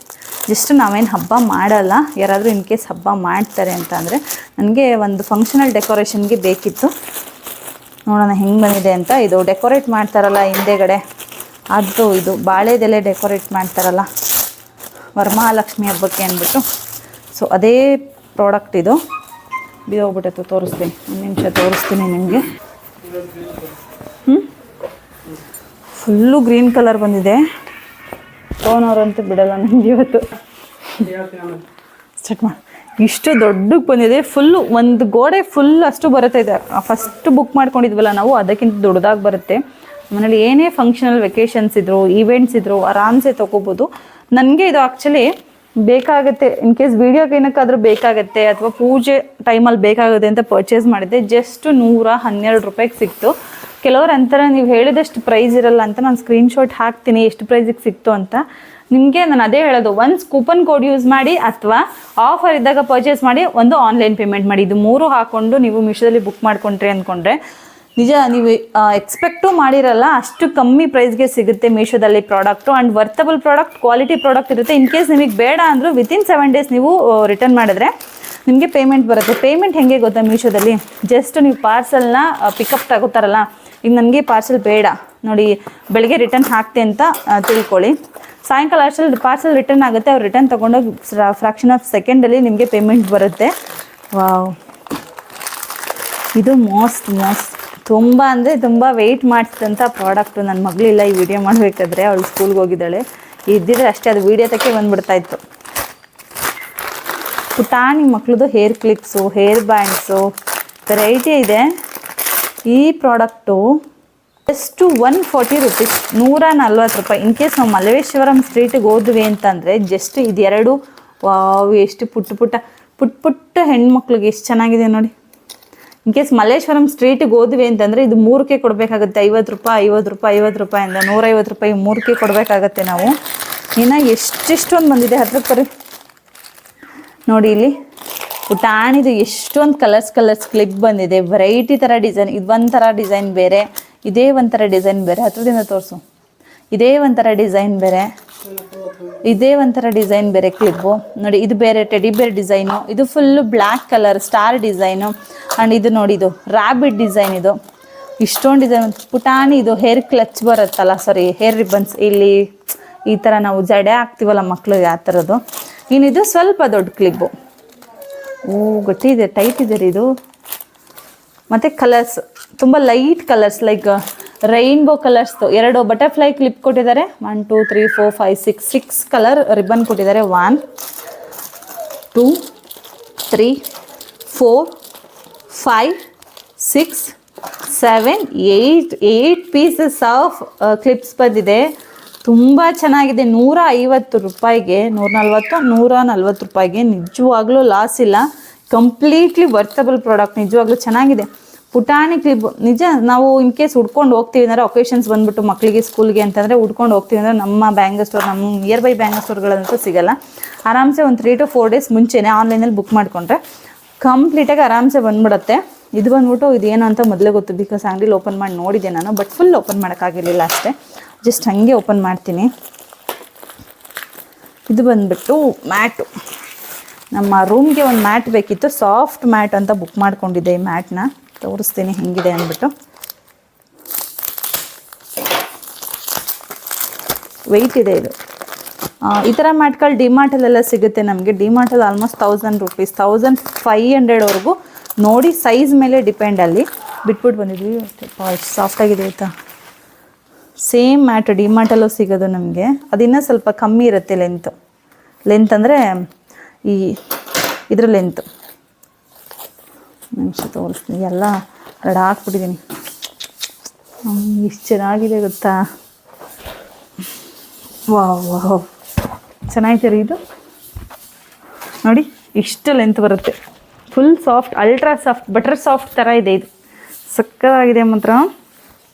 ಜಸ್ಟ್ ನಾವೇನು ಹಬ್ಬ ಮಾಡಲ್ಲ, ಯಾರಾದರೂ ಇನ್ ಕೇಸ್ ಹಬ್ಬ ಮಾಡ್ತಾರೆ ಅಂತ ಅಂದರೆ ನನಗೆ ಒಂದು ಫಂಕ್ಷನಲ್ ಡೆಕೋರೇಷನ್ಗೆ ಬೇಕಿತ್ತು. ನೋಡೋಣ ಹೆಂಗೆ ಬಂದಿದೆ ಅಂತ. ಇದು ಡೆಕೋರೇಟ್ ಮಾಡ್ತಾರಲ್ಲ ಹಿಂದೆಗಡೆ, ಅದು ಇದು ಬಾಳೆದೆಲೆ ಡೆಕೋರೇಟ್ ಮಾಡ್ತಾರಲ್ಲ ವರಮಹಾಲಕ್ಷ್ಮಿ ಹಬ್ಬಕ್ಕೆ ಅಂದ್ಬಿಟ್ಟು. ಸೊ ಅದೇ ಪ್ರಾಡಕ್ಟ್ ಇದು. ಬಿದ್ದೋಗ್ಬಿಟ್ಟು ತೋರಿಸ್ತೀನಿ, ಒಂದು ನಿಮಿಷ ತೋರಿಸ್ತೀನಿ ನಿಮಗೆ. ಫುಲ್ಲು ಗ್ರೀನ್ ಕಲರ್ ಬಂದಿದೆ. ಟೋನವ್ರಂತೂ ಬಿಡಲ್ಲ ನನಗೆ ಇವತ್ತು. ಸ್ಟಾರ್ಟ್ ಮಾಡಿ. ಇಷ್ಟು ದೊಡ್ಡಕ್ಕೆ ಬಂದಿದೆ. ಫುಲ್ಲು ಒಂದು ಗೋಡೆ ಫುಲ್ ಅಷ್ಟು ಬರುತ್ತೆ. ಇದೆ ಫಸ್ಟ್ ಬುಕ್ ಮಾಡ್ಕೊಂಡಿದ್ವಲ್ಲ ನಾವು, ಅದಕ್ಕಿಂತ ದೊಡ್ಡದಾಗಿ ಬರುತ್ತೆ. ಮನೇಲಿ ಏನೇ ಫಂಕ್ಷನಲ್ ವೆಕೇಷನ್ಸ್ ಇದ್ರು, ಈವೆಂಟ್ಸ್ ಇದ್ರು ಆರಾಮ್ಸೆ ತೊಗೋಬೋದು. ನನಗೆ ಇದು ಆ್ಯಕ್ಚುಲಿ ಬೇಕಾಗುತ್ತೆ, ಇನ್ ಕೇಸ್ ವೀಡಿಯೋಗೆ ಏನಕ್ಕಾದರೂ ಬೇಕಾಗುತ್ತೆ ಅಥವಾ ಪೂಜೆ ಟೈಮಲ್ಲಿ ಬೇಕಾಗುತ್ತೆ ಅಂತ ಪರ್ಚೇಸ್ ಮಾಡಿದ್ದೆ. ಜಸ್ಟ್ 112 ರೂಪಾಯಿಗೆ ಸಿಕ್ತು. ಕೆಲವರು ಅಂತಾರೆ ನೀವು ಹೇಳಿದಷ್ಟು ಪ್ರೈಸ್ ಇರಲ್ಲ ಅಂತ. ನಾನು ಸ್ಕ್ರೀನ್ಶಾಟ್ ಹಾಕ್ತೀನಿ ಎಷ್ಟು ಪ್ರೈಸಿಗೆ ಸಿಕ್ತು ಅಂತ. ನಿಮಗೆ ನಾನು ಅದೇ ಹೇಳೋದು, ಒನ್ಸ್ ಕೂಪನ್ ಕೋಡ್ ಯೂಸ್ ಮಾಡಿ ಅಥವಾ ಆಫರ್ ಇದ್ದಾಗ ಪರ್ಚೇಸ್ ಮಾಡಿ, ಒಂದು ಆನ್ಲೈನ್ ಪೇಮೆಂಟ್ ಮಾಡಿ. ಇದು 3 ಹಾಕ್ಕೊಂಡು ನೀವು ಮೀಶೋದಲ್ಲಿ ಬುಕ್ ಮಾಡ್ಕೊಂಡ್ರಿ ಅಂದ್ಕೊಂಡ್ರೆ ನಿಜ ನೀವು ಎಕ್ಸ್ಪೆಕ್ಟು ಮಾಡಿರಲ್ಲ ಅಷ್ಟು ಕಮ್ಮಿ ಪ್ರೈಸ್ಗೆ ಸಿಗುತ್ತೆ ಮೀಶೋದಲ್ಲಿ product. And worthable product, quality product ಇರುತ್ತೆ. ಇನ್ ಕೇಸ್ ನಿಮಗೆ ಬೇಡ ಅಂದರೂ ವಿತಿನ್ 7 ಡೇಸ್ ನೀವು ರಿಟರ್ನ್ ಮಾಡಿದ್ರೆ ನಿಮಗೆ ಪೇಮೆಂಟ್ ಬರುತ್ತೆ. ಪೇಮೆಂಟ್ ಹೇಗೆ ಗೊತ್ತಾ ಮೀಶೋದಲ್ಲಿ? ಜಸ್ಟ್ ನೀವು ಪಾರ್ಸಲ್ನ ಪಿಕಪ್ ತಗೋತಾರಲ್ಲ, ಈಗ ನನಗೆ ಪಾರ್ಸಲ್ ಬೇಡ ನೋಡಿ, ಬೆಳಗ್ಗೆ ರಿಟರ್ನ್ ಹಾಕ್ತೆ ಅಂತ ತಿಳ್ಕೊಳ್ಳಿ. ಸಾಯಂಕಾಲ ಅಷ್ಟರಲ್ಲಿ ಪಾರ್ಸಲ್ ರಿಟರ್ನ್ ಆಗುತ್ತೆ. ಅವ್ರು ರಿಟರ್ನ್ ತೊಗೊಂಡೋಗಿ ಫ್ರಾಕ್ಷನ್ ಆಫ್ ಸೆಕೆಂಡಲ್ಲಿ ನಿಮಗೆ ಪೇಮೆಂಟ್ ಬರುತ್ತೆ. ವಾವ್, ಇದು ಮೋಸ್ಟ್ ತುಂಬ ಅಂದರೆ ತುಂಬ ವೆಯ್ಟ್ ಮಾಡಿಸಿದಂಥ ಪ್ರಾಡಕ್ಟು. ನನ್ನ ಮಗಳಿಲ್ಲ ಈ ವಿಡಿಯೋ ಮಾಡಬೇಕಾದ್ರೆ, ಅವಳು ಸ್ಕೂಲ್ಗೆ ಹೋಗಿದ್ದಾಳೆ. ಇದ್ದಿದ್ರೆ ಅಷ್ಟೇ, ಅದು ವೀಡಿಯೋ ತಕ್ಕೆ ಬಂದುಬಿಡ್ತಾಯಿತ್ತು. ಪುಟಾಣಿ ಮಕ್ಳದ್ದು hair clips, hair bands variety ಇದೆ. ಈ ಪ್ರಾಡಕ್ಟು ಜಸ್ಟು 140 ರೂಪೀಸ್, 140 ರೂಪಾಯಿ. ಇನ್ ಕೇಸ್ ನಾವು ಮಲ್ಲೇಶ್ವರಂ ಸ್ಟ್ರೀಟಿಗೆ ಹೋದ್ವಿ ಅಂತಂದರೆ ಜಸ್ಟ್ ಇದೆರಡು. ವಾವ್, ಎಷ್ಟು ಪುಟ್ಟ ಹೆಣ್ಮಕ್ಳಿಗೆ ಎಷ್ಟು ಚೆನ್ನಾಗಿದೆ ನೋಡಿ. ಇನ್ ಕೇಸ್ ಮಲ್ಲೇಶ್ವರಂ ಸ್ಟ್ರೀಟಿಗೆ ಹೋದ್ವಿ ಅಂತಂದರೆ ಇದು 3ಕ್ಕೆ ಕೊಡಬೇಕಾಗುತ್ತೆ. 50 ರೂಪಾಯಿ 50 ರೂಪಾಯಿ 50 ರೂಪಾಯಿಂದ 150 ರೂಪಾಯಿ 3ಕ್ಕೆ ಕೊಡಬೇಕಾಗತ್ತೆ ನಾವು. ಇನ್ನು ಎಷ್ಟೊಂದು ಬಂದಿದೆ ಹತ್ರಕ್ಕೆ ಬರ್ರಿ ನೋಡಿ. ಇಲ್ಲಿ ಪುಟಾಣಿದು ಎಷ್ಟೊಂದು ಕಲರ್ಸ್ ಕ್ಲಿಪ್ ಬಂದಿದೆ. ವೆರೈಟಿ ಥರ ಡಿಸೈನ್. ಇದು ಒಂಥರ ಡಿಸೈನ್ ಬೇರೆ, ಇದೇ ಒಂಥರ ಡಿಸೈನ್ ಬೇರೆ. ಹತ್ರದಿಂದ ತೋರಿಸು. ಇದೇ ಒಂಥರ ಡಿಸೈನ್ ಬೇರೆ, ಇದೇ ಒಂಥರ ಡಿಸೈನ್ ಬೇರೆ ಕ್ಲಿಪ್ಪು ನೋಡಿ. ಇದು ಬೇರೆ ಟೆಡಿ ಬೇರ್ ಡಿಸೈನು. ಇದು full black colour star design. And ಇದು ನೋಡಿ, ಇದು ರ್ಯಾಬಿಟ್ ಡಿಸೈನ್. ಇದು ಇಷ್ಟೊಂದು ಡಿಸೈನ್. ಪುಟಾಣಿ ಇದು ಹೇರ್ ಕ್ಲಚ್ ಬರುತ್ತಲ್ಲ, ಸಾರಿ ಹೇರ್ ರಿಬ್ಬನ್ಸ್. ಇಲ್ಲಿ ಈ ಥರ ನಾವು ಜಡೆ ಹಾಕ್ತೀವಲ್ಲ ಮಕ್ಕಳಿಗೆ, ಆ ಥರದ್ದು. ಇನ್ನಿದು ಸ್ವಲ್ಪ ದೊಡ್ಡ ಕ್ಲಿಪ್ಪು. ಗಟ್ಟಿ ಇದೆ, ಟೈಟ್ ಇದೆ ರೀ ಇದು. ಮತ್ತು ಕಲರ್ಸ್ ತುಂಬ ಲೈಟ್ ಕಲರ್ಸ್, ಲೈಕ್ ರೈನ್ಬೋ ಕಲರ್ಸ್ದು 2 ಬಟರ್ಫ್ಲೈ ಕ್ಲಿಪ್ ಕೊಟ್ಟಿದ್ದಾರೆ. 1 2 3 4 5 6 ಕಲರ್ ರಿಬ್ಬನ್ ಕೊಟ್ಟಿದ್ದಾರೆ. 1 2 3 4 5 6 7 8 ಪೀಸಸ್ ಆಫ್ ಕ್ಲಿಪ್ಸ್ ಬಂದಿದೆ. ತುಂಬ ಚೆನ್ನಾಗಿದೆ. 150 ರೂಪಾಯಿಗೆ, 140 ರೂಪಾಯಿಗೆ ನಿಜವಾಗ್ಲೂ ಲಾಸ್ ಇಲ್ಲ. Completely worthable product. ನಿಜವಾಗ್ಲೂ ಚೆನ್ನಾಗಿದೆ. ಪುಟಾಣಿ ಕ್ಲಿಪ್ ನಿಜ. ನಾವು ಇನ್ ಕೇಸ್ ಉಡ್ಕೊಂಡು ಹೋಗ್ತೀವಿ ಅಂದರೆ, ಒಕೇಶನ್ಸ್ ಬಂದುಬಿಟ್ಟು ಮಕ್ಕಳಿಗೆ ಸ್ಕೂಲ್ಗೆ ಅಂತಂದರೆ ಉಡ್ಕೊಂಡು ಹೋಗ್ತೀವಿ ಅಂದರೆ, ನಮ್ಮ ಬ್ಯಾಂಗಲ್ ಸ್ಟೋರ್, ನಮ್ಮ ನಿಯರ್ ಬೈ ಬ್ಯಾಂಗಲ್ ಸ್ಟೋರ್ಗಳಂತೂ ಸಿಗೋಲ್ಲ. ಆರಾಮ್ಸೆ ಒಂದು 3 to 4 ಡೇಸ್ ಮುಂಚೆನೇ ಆನ್ಲೈನಲ್ಲಿ ಬುಕ್ ಮಾಡಿಕೊಂಡ್ರೆ ಕಂಪ್ಲೀಟಾಗಿ ಆರಾಮ್ಸೆ ಬಂದ್ಬಿಡುತ್ತೆ. ಇದು ಬಂದ್ಬಿಟ್ಟು ಇದೇನು ಅಂತ ಮೊದಲೇ ಗೊತ್ತು, ಬಿಕಾಸ್ ಅಂಗಡಿಲಿ ಓಪನ್ ಮಾಡಿ ನೋಡಿದ್ದೆ ನಾನು. ಬಟ್ ಫುಲ್ ಓಪನ್ ಮಾಡೋಕ್ಕಾಗಿರಲಿಲ್ಲ ಅಷ್ಟೇ, ಜಸ್ಟ್ ಹಾಗೆ ಓಪನ್ ಮಾಡ್ತೀನಿ. ಇದು ಬಂದುಬಿಟ್ಟು ಮ್ಯಾಟು. ನಮ್ಮ ರೂಮ್ಗೆ ಒಂದು ಮ್ಯಾಟ್ ಬೇಕಿತ್ತು, ಸಾಫ್ಟ್ ಮ್ಯಾಟ್ ಅಂತ ಬುಕ್ ಮಾಡ್ಕೊಂಡಿದ್ದೆ. ಈ ಮ್ಯಾಟ್ನ ತೋರಿಸ್ತೀನಿ ಹೆಂಗಿದೆ ಅಂದ್ಬಿಟ್ಟು. ವೆಯ್ಟ್ ಇದೆ ಇದು. ಈ ಥರ ಮ್ಯಾಟ್ಗಳು ಡಿಮಾರ್ಟಲ್ಲೆಲ್ಲ ಸಿಗುತ್ತೆ ನಮಗೆ. ಡಿಮಾರ್ಟಲ್ಲಿ ಆಲ್ಮೋಸ್ಟ್ 1000 ರೂಪೀಸ್ 1500ವರೆಗೂ ನೋಡಿ, ಸೈಜ್ ಮೇಲೆ ಡಿಪೆಂಡ್. ಅಲ್ಲಿ ಬಿಟ್ಬಿಟ್ಟು ಬಂದಿದ್ವಿ. ಸಾಫ್ಟಾಗಿದೆ ಆಯಿತಾ. ಸೇಮ್ ಮ್ಯಾಟ್ ಡಿಮಾರ್ಟಲ್ಲೂ ಸಿಗೋದು ನಮಗೆ. ಅದಿನ್ನೂ ಸ್ವಲ್ಪ ಕಮ್ಮಿ ಇರುತ್ತೆ ಲೆಂತ್ ಅಂದರೆ ಈ ಇದರ ಲೆಂತು. ನಿಮಿಷ ತೋರಿಸ್ತೀನಿ. ಎಲ್ಲ ರೆಡಿ ಹಾಕ್ಬಿಟ್ಟಿದ್ದೀನಿ. ಎಷ್ಟು ಚೆನ್ನಾಗಿದೆ ಗೊತ್ತಾ. ವಾವ್ ಚೆನ್ನಾಗಿದೆ ರೀ ಇದು. ನೋಡಿ ಇಷ್ಟು ಲೆಂತ್ ಬರುತ್ತೆ. Full soft, ultra soft, butter soft ಥರ ಇದೆ. ಇದು ಸಕ್ಕತ್ತಾಗಿದೆ ಮಾತ್ರ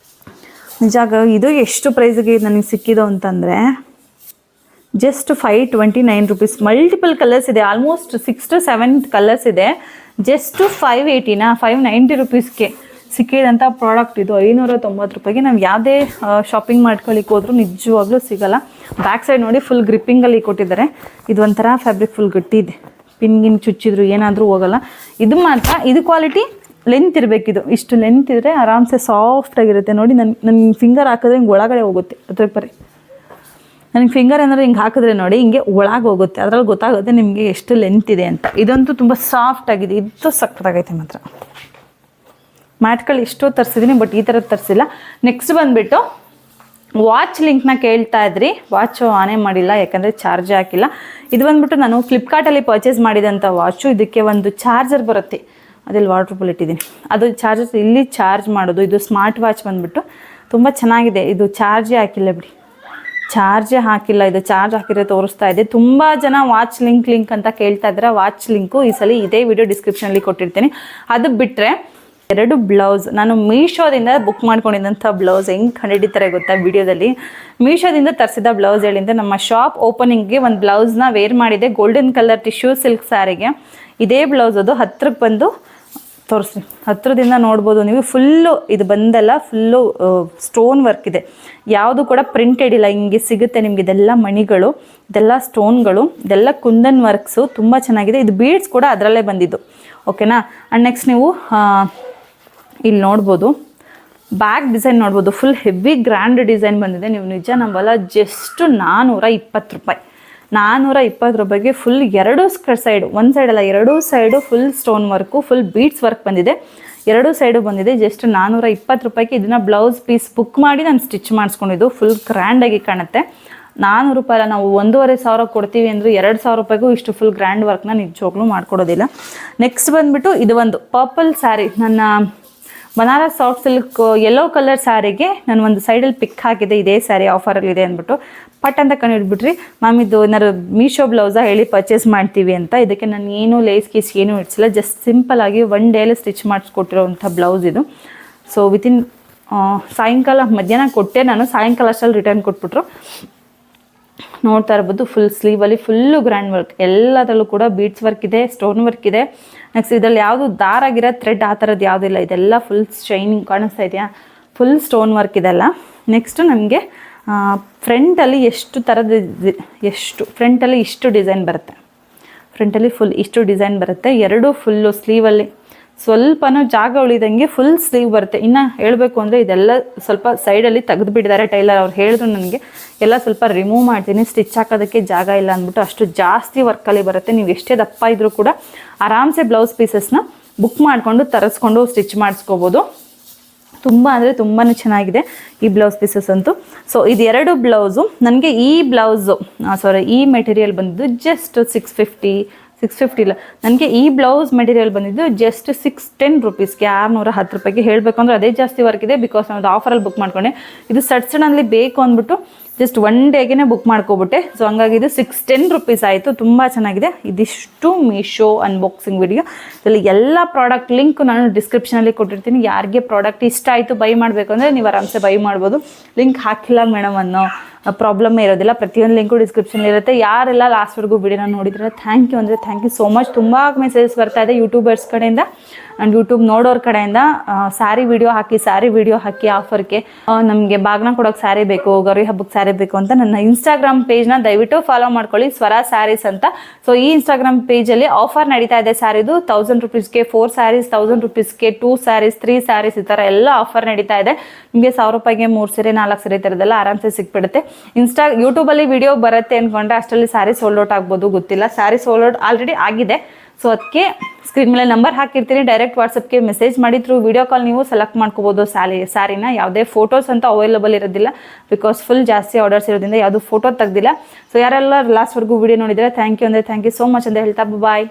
ನಿಜ. ಇದು ಎಷ್ಟು ಪ್ರೈಸ್ಗೆ ನನಗೆ ಸಿಕ್ಕಿದೋ ಅಂತಂದರೆ ಜಸ್ಟ್ 529 ರೂಪೀಸ್. ಮಲ್ಟಿಪಲ್ ಕಲರ್ಸ್ ಇದೆ. ಆಲ್ಮೋಸ್ಟ್ 6 to 7 ಕಲರ್ಸ್ ಇದೆ. ಜಸ್ಟ್ 590 ರೂಪೀಸ್ಗೆ ಸಿಕ್ಕಿದಂಥ ಪ್ರಾಡಕ್ಟ್ ಇದು. 590 ರೂಪಾಯಿಗೆ ನಾವು ಯಾವುದೇ ಶಾಪಿಂಗ್ ಮಾಡ್ಕೊಳ್ಳಿಕ್ಕೆ ಹೋದ್ರೂ ನಿಜವಾಗ್ಲೂ ಸಿಗೋಲ್ಲ. ಬ್ಯಾಕ್ ಸೈಡ್ ನೋಡಿ ಫುಲ್ ಗ್ರಿಪ್ಪಿಂಗಲ್ಲಿ ಕೊಟ್ಟಿದ್ದಾರೆ. ಇದು ಒಂಥರ ಫ್ಯಾಬ್ರಿಕ್ ಫುಲ್ ಗಟ್ಟಿ ಇದೆ. ಪಿನ್ಗಿನ್ ಚುಚ್ಚಿದ್ರು ಏನಾದರೂ ಹೋಗಲ್ಲ. ಇದು ಮಾತ್ರ, ಇದು ಕ್ವಾಲಿಟಿ ಲೆಂತ್ ಇರಬೇಕಿದು. ಇಷ್ಟು ಲೆಂತ್ ಇದ್ದರೆ ಆರಾಮ್ಸೆ ಸಾಫ್ಟಾಗಿರುತ್ತೆ. ನೋಡಿ ನನ್ನ ಫಿಂಗರ್ ಹಾಕಿದ್ರೆ ಹಿಂಗೆ ಒಳಗಡೆ ಹೋಗುತ್ತೆ. ಅದ್ರ ಬರೀ ನನಗೆ ಫಿಂಗರ್ ಏನಾದ್ರು ಹಿಂಗೆ ಹಾಕಿದ್ರೆ ನೋಡಿ ಹಿಂಗೆ ಒಳಗೆ ಹೋಗುತ್ತೆ. ಅದ್ರಲ್ಲಿ ಗೊತ್ತಾಗುತ್ತೆ ನಿಮಗೆ ಎಷ್ಟು ಲೆಂತ್ ಇದೆ ಅಂತ. ಇದಂತೂ ತುಂಬ ಸಾಫ್ಟ್ ಆಗಿದೆ. ಇದು ಸಕ್ಕತ್ತಾಗೈತೆ ಮಾತ್ರ. ಮ್ಯಾಟ್ಗಳು ಎಷ್ಟೋ ತರಿಸಿದ್ದೀನಿ, ಬಟ್ ಈ ಥರದ್ದು ತರಿಸಿಲ್ಲ. ನೆಕ್ಸ್ಟ್ ಬಂದುಬಿಟ್ಟು ವಾಚ್ ಲಿಂಕ್ನ ಕೇಳ್ತಾ ಇದ್ರಿ. ವಾಚು ಆನೇ ಮಾಡಿಲ್ಲ, ಯಾಕಂದರೆ ಚಾರ್ಜ್ ಹಾಕಿಲ್ಲ. ಇದು ಬಂದುಬಿಟ್ಟು ನಾನು ಫ್ಲಿಪ್ಕಾರ್ಟಲ್ಲಿ ಪರ್ಚೇಸ್ ಮಾಡಿದಂಥ ವಾಚು. ಇದಕ್ಕೆ ಒಂದು ಚಾರ್ಜರ್ ಬರುತ್ತೆ, ಅದರಲ್ಲಿ ವಾಟರ್ ಬಾಟಲ್ ಇಟ್ಟಿದ್ದೀನಿ. ಅದು ಚಾರ್ಜರ್ ಇಲ್ಲಿ ಚಾರ್ಜ್ ಮಾಡೋದು. ಇದು ಸ್ಮಾರ್ಟ್ ವಾಚ್ ಬಂದುಬಿಟ್ಟು ತುಂಬ ಚೆನ್ನಾಗಿದೆ. ಇದು ಚಾರ್ಜೇ ಹಾಕಿಲ್ಲ ಬಿಡಿ, ಚಾರ್ಜೇ ಹಾಕಿಲ್ಲ. ಇದು ಚಾರ್ಜ್ ಹಾಕಿದ್ರೆ ತೋರಿಸ್ತಾ ಇದೆ. ತುಂಬ ಜನ ವಾಚ್ ಲಿಂಕ್ ಅಂತ ಕೇಳ್ತಾ ಇದ್ದಾರೆ. ವಾಚ್ ಲಿಂಕು ಈ ಸಲ ಇದೇ ವಿಡಿಯೋ ಡಿಸ್ಕ್ರಿಪ್ಷನಲ್ಲಿ ಕೊಟ್ಟಿರ್ತೀನಿ. ಅದು ಬಿಟ್ಟರೆ 2 ಬ್ಲೌಸ್ ನಾನು ಮೀಶೋದಿಂದ ಬುಕ್ ಮಾಡ್ಕೊಂಡಿದ್ದಂಥ ಬ್ಲೌಸ್ ಹೆಂಗೆ ಕಂಡುಹಿಡಿತಾರೆ ಗೊತ್ತಾ ವಿಡಿಯೋದಲ್ಲಿ. ಮೀಶೋದಿಂದ ತರಿಸಿದ ಬ್ಲೌಸ್ ಹೇಳಿಂದ ನಮ್ಮ ಶಾಪ್ ಓಪನಿಂಗ್ಗೆ ಒಂದು ಬ್ಲೌಸ್ನ ವೇರ್ ಮಾಡಿದೆ. ಗೋಲ್ಡನ್ ಕಲರ್ ಟಿಶ್ಯೂ ಸಿಲ್ಕ್ ಸ್ಯಾರಿಗೆ ಇದೇ ಬ್ಲೌಸ್. ಅದು ಹತ್ರಕ್ಕೆ ಬಂದು ತೋರಿಸಿ, ಹತ್ರದಿಂದ ನೋಡ್ಬೋದು ನೀವು. ಫುಲ್ಲು ಇದು ಬಂದೆಲ್ಲ ಫುಲ್ಲು ಸ್ಟೋನ್ ವರ್ಕ್ ಇದೆ. ಯಾವುದು ಕೂಡ ಪ್ರಿಂಟೆಡ್ ಇಲ್ಲ. ಹಿಂಗೆ ಸಿಗುತ್ತೆ ನಿಮ್ಗೆ. ಇದೆಲ್ಲ ಮಣಿಗಳು, ಇದೆಲ್ಲ ಸ್ಟೋನ್ಗಳು, ಇದೆಲ್ಲ ಕುಂದನ್ ವರ್ಕ್ಸು. ತುಂಬ ಚೆನ್ನಾಗಿದೆ. ಇದು ಬೀಡ್ಸ್ ಕೂಡ ಅದರಲ್ಲೇ ಬಂದಿದ್ದು. ಓಕೆನಾ. ಆ್ಯಂಡ್ ನೆಕ್ಸ್ಟ್ ನೀವು ಇಲ್ಲಿ ನೋಡ್ಬೋದು, ಬ್ಯಾಕ್ ಡಿಸೈನ್ ನೋಡ್ಬೋದು. ಫುಲ್ ಹೆವಿ ಗ್ರ್ಯಾಂಡ್ ಡಿಸೈನ್ ಬಂದಿದೆ. ನೀವು ನಿಜ ನಂಬಲ್ಲ, ಜಸ್ಟ್ 420 ರೂಪಾಯಿ. 420 ರೂಪಾಯಿಗೆ ಫುಲ್ 2 ಸೈಡು, ಒಂದು ಸೈಡಲ್ಲ 2 side full stone work, full beads work ಬಂದಿದೆ. 2 ಸೈಡು ಬಂದಿದೆ. ಜಸ್ಟ್ 420 ರೂಪಾಯಿಗೆ ಇದನ್ನು ಬ್ಲೌಸ್ ಪೀಸ್ ಬುಕ್ ಮಾಡಿ ನಾನು ಸ್ಟಿಚ್ ಮಾಡಿಸ್ಕೊಂಡಿದ್ದು. ಫುಲ್ ಗ್ರ್ಯಾಂಡಾಗಿ ಕಾಣುತ್ತೆ. 400 ರೂಪಾಯಿ ಅಲ್ಲ, ನಾವು 1500 ಕೊಡ್ತೀವಿ ಅಂದರೆ 2000 ರೂಪಾಯಿಗೂ ಇಷ್ಟು ಫುಲ್ ಗ್ರ್ಯಾಂಡ್ ವರ್ಕ್ನ ನಿಜವಾಗ್ಲೂ ಮಾಡ್ಕೊಡೋದಿಲ್ಲ. ನೆಕ್ಸ್ಟ್ ಬಂದುಬಿಟ್ಟು ಇದು ಒಂದು ಪರ್ಪಲ್ ಸ್ಯಾರಿ. ನನ್ನ Banaras soft silk yellow colour ಸ್ಯಾರಿಗೆ ನಾನು ಒಂದು ಸೈಡಲ್ಲಿ ಪಿಕ್ ಹಾಕಿದೆ, ಇದೇ ಸ್ಯಾರಿ ಆಫರಲ್ಲಿ ಇದೆ ಅಂದ್ಬಿಟ್ಟು ಪಟ್ ಅಂತ ಕಂಡುಹಿಡ್ಬಿಟ್ರಿ. ಮ್ಯಾಮ್ ಇದು ಏನಾದ್ರು ಮೀಶೋ ಬ್ಲೌಸಾ ಹೇಳಿ ಪರ್ಚೇಸ್ ಮಾಡ್ತೀವಿ ಅಂತ. ಇದಕ್ಕೆ ನಾನು ಏನು ಲೇಸ್ ಕೀಸ್ ಏನೂ ಇಡ್ಸಿಲ್ಲ, ಜಸ್ಟ್ ಸಿಂಪಲ್ ಆಗಿ 1 ಡೇಲಿ ಸ್ಟಿಚ್ ಮಾಡಿಸ್ಕೊಟ್ಟಿರೋವಂಥ ಬ್ಲೌಸ್ ಇದು. ಸೊ ವಿತಿನ್ ಸಾಯಂಕಾಲ ಮಧ್ಯಾಹ್ನ ಕೊಟ್ಟೆ ನಾನು, ಸಾಯಂಕಾಲ ಅಷ್ಟಲ್ಲಿ ರಿಟರ್ನ್ ಕೊಟ್ಬಿಟ್ರು. ನೋಡ್ತಾ ಇರ್ಬೋದು ಫುಲ್ ಸ್ಲೀವಲ್ಲಿ ಫುಲ್ಲು ಗ್ರ್ಯಾಂಡ್ ವರ್ಕ್, ಎಲ್ಲದರಲ್ಲೂ ಕೂಡ ಬೀಡ್ಸ್ ವರ್ಕ್ ಇದೆ, ಸ್ಟೋನ್ ವರ್ಕ್ ಇದೆ. ನೆಕ್ಸ್ಟ್ ಇದರಲ್ಲಿ ಯಾವುದು ದಾರಾಗಿರೋ ಥ್ರೆಡ್ ಆ ಥರದ್ದು ಯಾವುದಿಲ್ಲ, ಇದೆಲ್ಲ ಫುಲ್ ಶೈನಿಂಗ್ ಕಾಣಿಸ್ತಾ ಇದೆಯಾ, ಫುಲ್ ಸ್ಟೋನ್ ವರ್ಕ್ ಇದೆಲ್ಲ. ನೆಕ್ಸ್ಟು ನನಗೆ ಫ್ರಂಟಲ್ಲಿ ಫ್ರಂಟಲ್ಲಿ ಇಷ್ಟು ಡಿಸೈನ್ ಬರುತ್ತೆ, ಫ್ರಂಟಲ್ಲಿ ಫುಲ್ ಇಷ್ಟು ಡಿಸೈನ್ ಬರುತ್ತೆ. ಎರಡೂ ಫುಲ್ಲು ಸ್ಲೀವಲ್ಲಿ ಸ್ವಲ್ಪನೂ ಜಾಗ ಉಳಿದಂಗೆ ಫುಲ್ ಸ್ಲೀವ್ ಬರುತ್ತೆ. ಇನ್ನು ಹೇಳಬೇಕು ಅಂದರೆ ಇದೆಲ್ಲ ಸ್ವಲ್ಪ ಸೈಡಲ್ಲಿ ತೆಗೆದು ಬಿಟ್ಟಿದ್ದಾರೆ ಟೈಲರ್, ಅವ್ರು ಹೇಳಿದ್ರು ನನಗೆ ಎಲ್ಲ ಸ್ವಲ್ಪ ರಿಮೂವ್ ಮಾಡ್ತೀನಿ, ಸ್ಟಿಚ್ ಹಾಕೋದಕ್ಕೆ ಜಾಗ ಇಲ್ಲ ಅಂದ್ಬಿಟ್ಟು. ಅಷ್ಟು ಜಾಸ್ತಿ ವರ್ಕಲ್ಲಿ ಬರುತ್ತೆ. ನೀವು ಎಷ್ಟೇ ದಪ್ಪ ಇದ್ದರೂ ಕೂಡ ಆರಾಮ್ಸೆ ಬ್ಲೌಸ್ ಪೀಸಸ್ನ ಬುಕ್ ಮಾಡಿಕೊಂಡು ತರಿಸ್ಕೊಂಡು ಸ್ಟಿಚ್ ಮಾಡಿಸ್ಕೋಬೋದು. ತುಂಬ ಅಂದರೆ ತುಂಬಾ ಚೆನ್ನಾಗಿದೆ ಈ ಬ್ಲೌಸ್ ಪೀಸಸ್ ಅಂತೂ. ಸೊ ಇದು 2 ಬ್ಲೌಸು ನನಗೆ ಈ ಮೆಟೀರಿಯಲ್ ಬಂದಿದ್ದು ಜಸ್ಟ್ 650 ಇಲ್ಲ, ನನಗೆ ಈ ಬ್ಲೌಸ್ ಮೆಟೀರಿಯಲ್ ಬಂದಿದ್ದು ಜಸ್ಟ್ 610 ರುಪೀಸ್ಗೆ, 610 ರೂಪಾಯಿಗೆ. ಹೇಳಬೇಕು ಅಂದರೆ ಅದೇ ಜಾಸ್ತಿ ವರ್ಕ್ ಇದೆ, ಬಿಕಾಸ್ ನಾನು ಆಫರಲ್ಲಿ ಬುಕ್ ಮಾಡ್ಕೊಂಡೆ. ಇದು ಸಡ್ಸನಲ್ಲಿ ಬೇಕು ಅಂದ್ಬಿಟ್ಟು ಜಸ್ಟ್ 1 ಡೇಗೆ ಬುಕ್ ಮಾಡ್ಕೊಬಿಟ್ಟೆ. ಸೊ ಹಂಗಾಗಿ ಇದು 610 ರುಪೀಸ್ ಆಯಿತು. ತುಂಬ ಚೆನ್ನಾಗಿದೆ. ಇದಿಷ್ಟು ಮೀಶೋ ಅನ್ಬಾಕ್ಸಿಂಗ್ ವಿಡಿಯೋ. ಇದರಲ್ಲಿ ಎಲ್ಲ ಪ್ರಾಡಕ್ಟ್ ಲಿಂಕ್ ನಾನು ಡಿಸ್ಕ್ರಿಪ್ಷನಲ್ಲಿ ಕೊಟ್ಟಿರ್ತೀನಿ. ಯಾರಿಗೆ ಪ್ರಾಡಕ್ಟ್ ಇಷ್ಟ ಆಯಿತು ಬೈ ಮಾಡಬೇಕು ಅಂದರೆ ನೀವು ಆರಾಮ್ಸೆ ಬೈ ಮಾಡ್ಬೋದು. ಲಿಂಕ್ ಹಾಕಿಲ್ಲ ಮೇಡಮ್ ಅನ್ನೋ ಪ್ರಾಬ್ಲಮ್ಮೇ ಇರೋದಿಲ್ಲ, ಪ್ರತಿಯೊಂದು ಲಿಂಕು ಡಿಸ್ಕ್ರಿಪ್ಷನ್ ಇರುತ್ತೆ. ಯಾರೆಲ್ಲ ಲಾಸ್ಟ್ವರೆಗೂ ವಿಡಿಯೋನ ನೋಡಿದ್ರೆ ಥ್ಯಾಂಕ್ ಯು ಸೋ ಮಚ್. ತುಂಬ ಮೆಸೇಜಸ್ ಬರ್ತಾ ಇದೆ ಯೂಟ್ಯೂಬರ್ಸ್ ಕಡೆಯಿಂದ ಆ್ಯಂಡ್ ಯೂಟ್ಯೂಬ್ ನೋಡೋರ ಕಡೆಯಿಂದ. ಸ್ಯಾರಿ ವಿಡಿಯೋ ಹಾಕಿ ಆಫರ್ಗೆ, ನಮಗೆ ಬಾಗ್ನ ಕೊಡೋಕೆ ಸ್ಯಾರಿ ಬೇಕು, ಗೌರಿ ಹಬ್ಬಕ್ಕೆ ಸ್ಯಾರಿ ಬೇಕು ಅಂತ ನನ್ನ ಇನ್ಸ್ಟಾಗ್ರಾಮ್ ಪೇಜ್ನ ದಯವಿಟ್ಟು ಫಾಲೋ ಮಾಡ್ಕೊಳ್ಳಿ, ಸ್ವರ ಸ್ಯಾರೀಸ್ ಅಂತ. ಸೊ ಈ ಇನ್ಸ್ಟಾಗ್ರಾಮ್ ಪೇಜಲ್ಲಿ ಆಫರ್ ನಡೀತಾ ಇದೆ ಸ್ಯಾರಿದು. 1000 ರುಪೀಸ್ಗೆ 4 ಸ್ಯಾರೀಸ್, 1000 ರುಪೀಸ್ಗೆ 2 ಸ್ಯಾರೀಸ್, 3 ಸ್ಯಾರೀಸ್, ಈ ಥರ ಎಲ್ಲ ಆಫರ್ ನಡೀತಾ ಇದೆ. ನಿಮಗೆ 1000 ರೂಪಾಯಿಗೆ 3 ಸೀರೆ 4 ಸೀರೆ ಥರದ್ದೆಲ್ಲ ಆರಾಮ್ಸೆ ಸಿಕ್ಬಿಡುತ್ತೆ. ಯೂಟ್ಯೂಬಲ್ಲಿ ವಿಡಿಯೋ ಬರುತ್ತೆ ಅಂದ್ಕೊಂಡ್ರೆ ಅಷ್ಟರಲ್ಲಿ ಸ್ಯಾರಿ ಸೋಲ್ಡ್ ಔಟ್ ಆಗ್ಬೋದು, ಗೊತ್ತಿಲ್ಲ. ಸ್ಯಾರಿ ಸೋಲ್ಡ್ ಔಟ್ ಆಲ್ರೆಡಿ ಆಗಿದೆ. ಸೊ ಅದಕ್ಕೆ ಸ್ಕ್ರೀನ್ ಮೇಲೆ ನಂಬರ್ ಹಾಕಿರ್ತೀನಿ, ಡೈರೆಕ್ಟ್ ವಾಟ್ಸಪ್ಗೆ ಮೆಸೇಜ್ ಮಾಡಿ ಥ್ರೂ ವಿಡಿಯೋ ಕಾಲ್ ನೀವು ಸೆಲೆಕ್ಟ್ ಮಾಡ್ಕೋಬೋದು ಸ್ಯಾರಿನ. ಯಾವುದೇ ಫೋಟೋಸ್ ಅಂತ ಅವೈಲೇಬಲ್ ಇರೋದಿಲ್ಲ, ಬಿಕಾಸ್ ಫುಲ್ ಜಾಸ್ತಿ ಆರ್ಡರ್ಸ್ ಇರೋದ್ರಿಂದ ಯಾವುದು ಫೋಟೋ ತೆಗ್ದಿಲ್ಲ. ಸೊ ಯಾರೆಲ್ಲ ಲಾಸ್ಟ್ವರೆಗೂ ವಿಡಿಯೋ ನೋಡಿದರೆ ಥ್ಯಾಂಕ್ ಯು ಸೋ ಮಚ್ ಅಂತ ಹೇಳ್ತಾ ಬಾಯ್.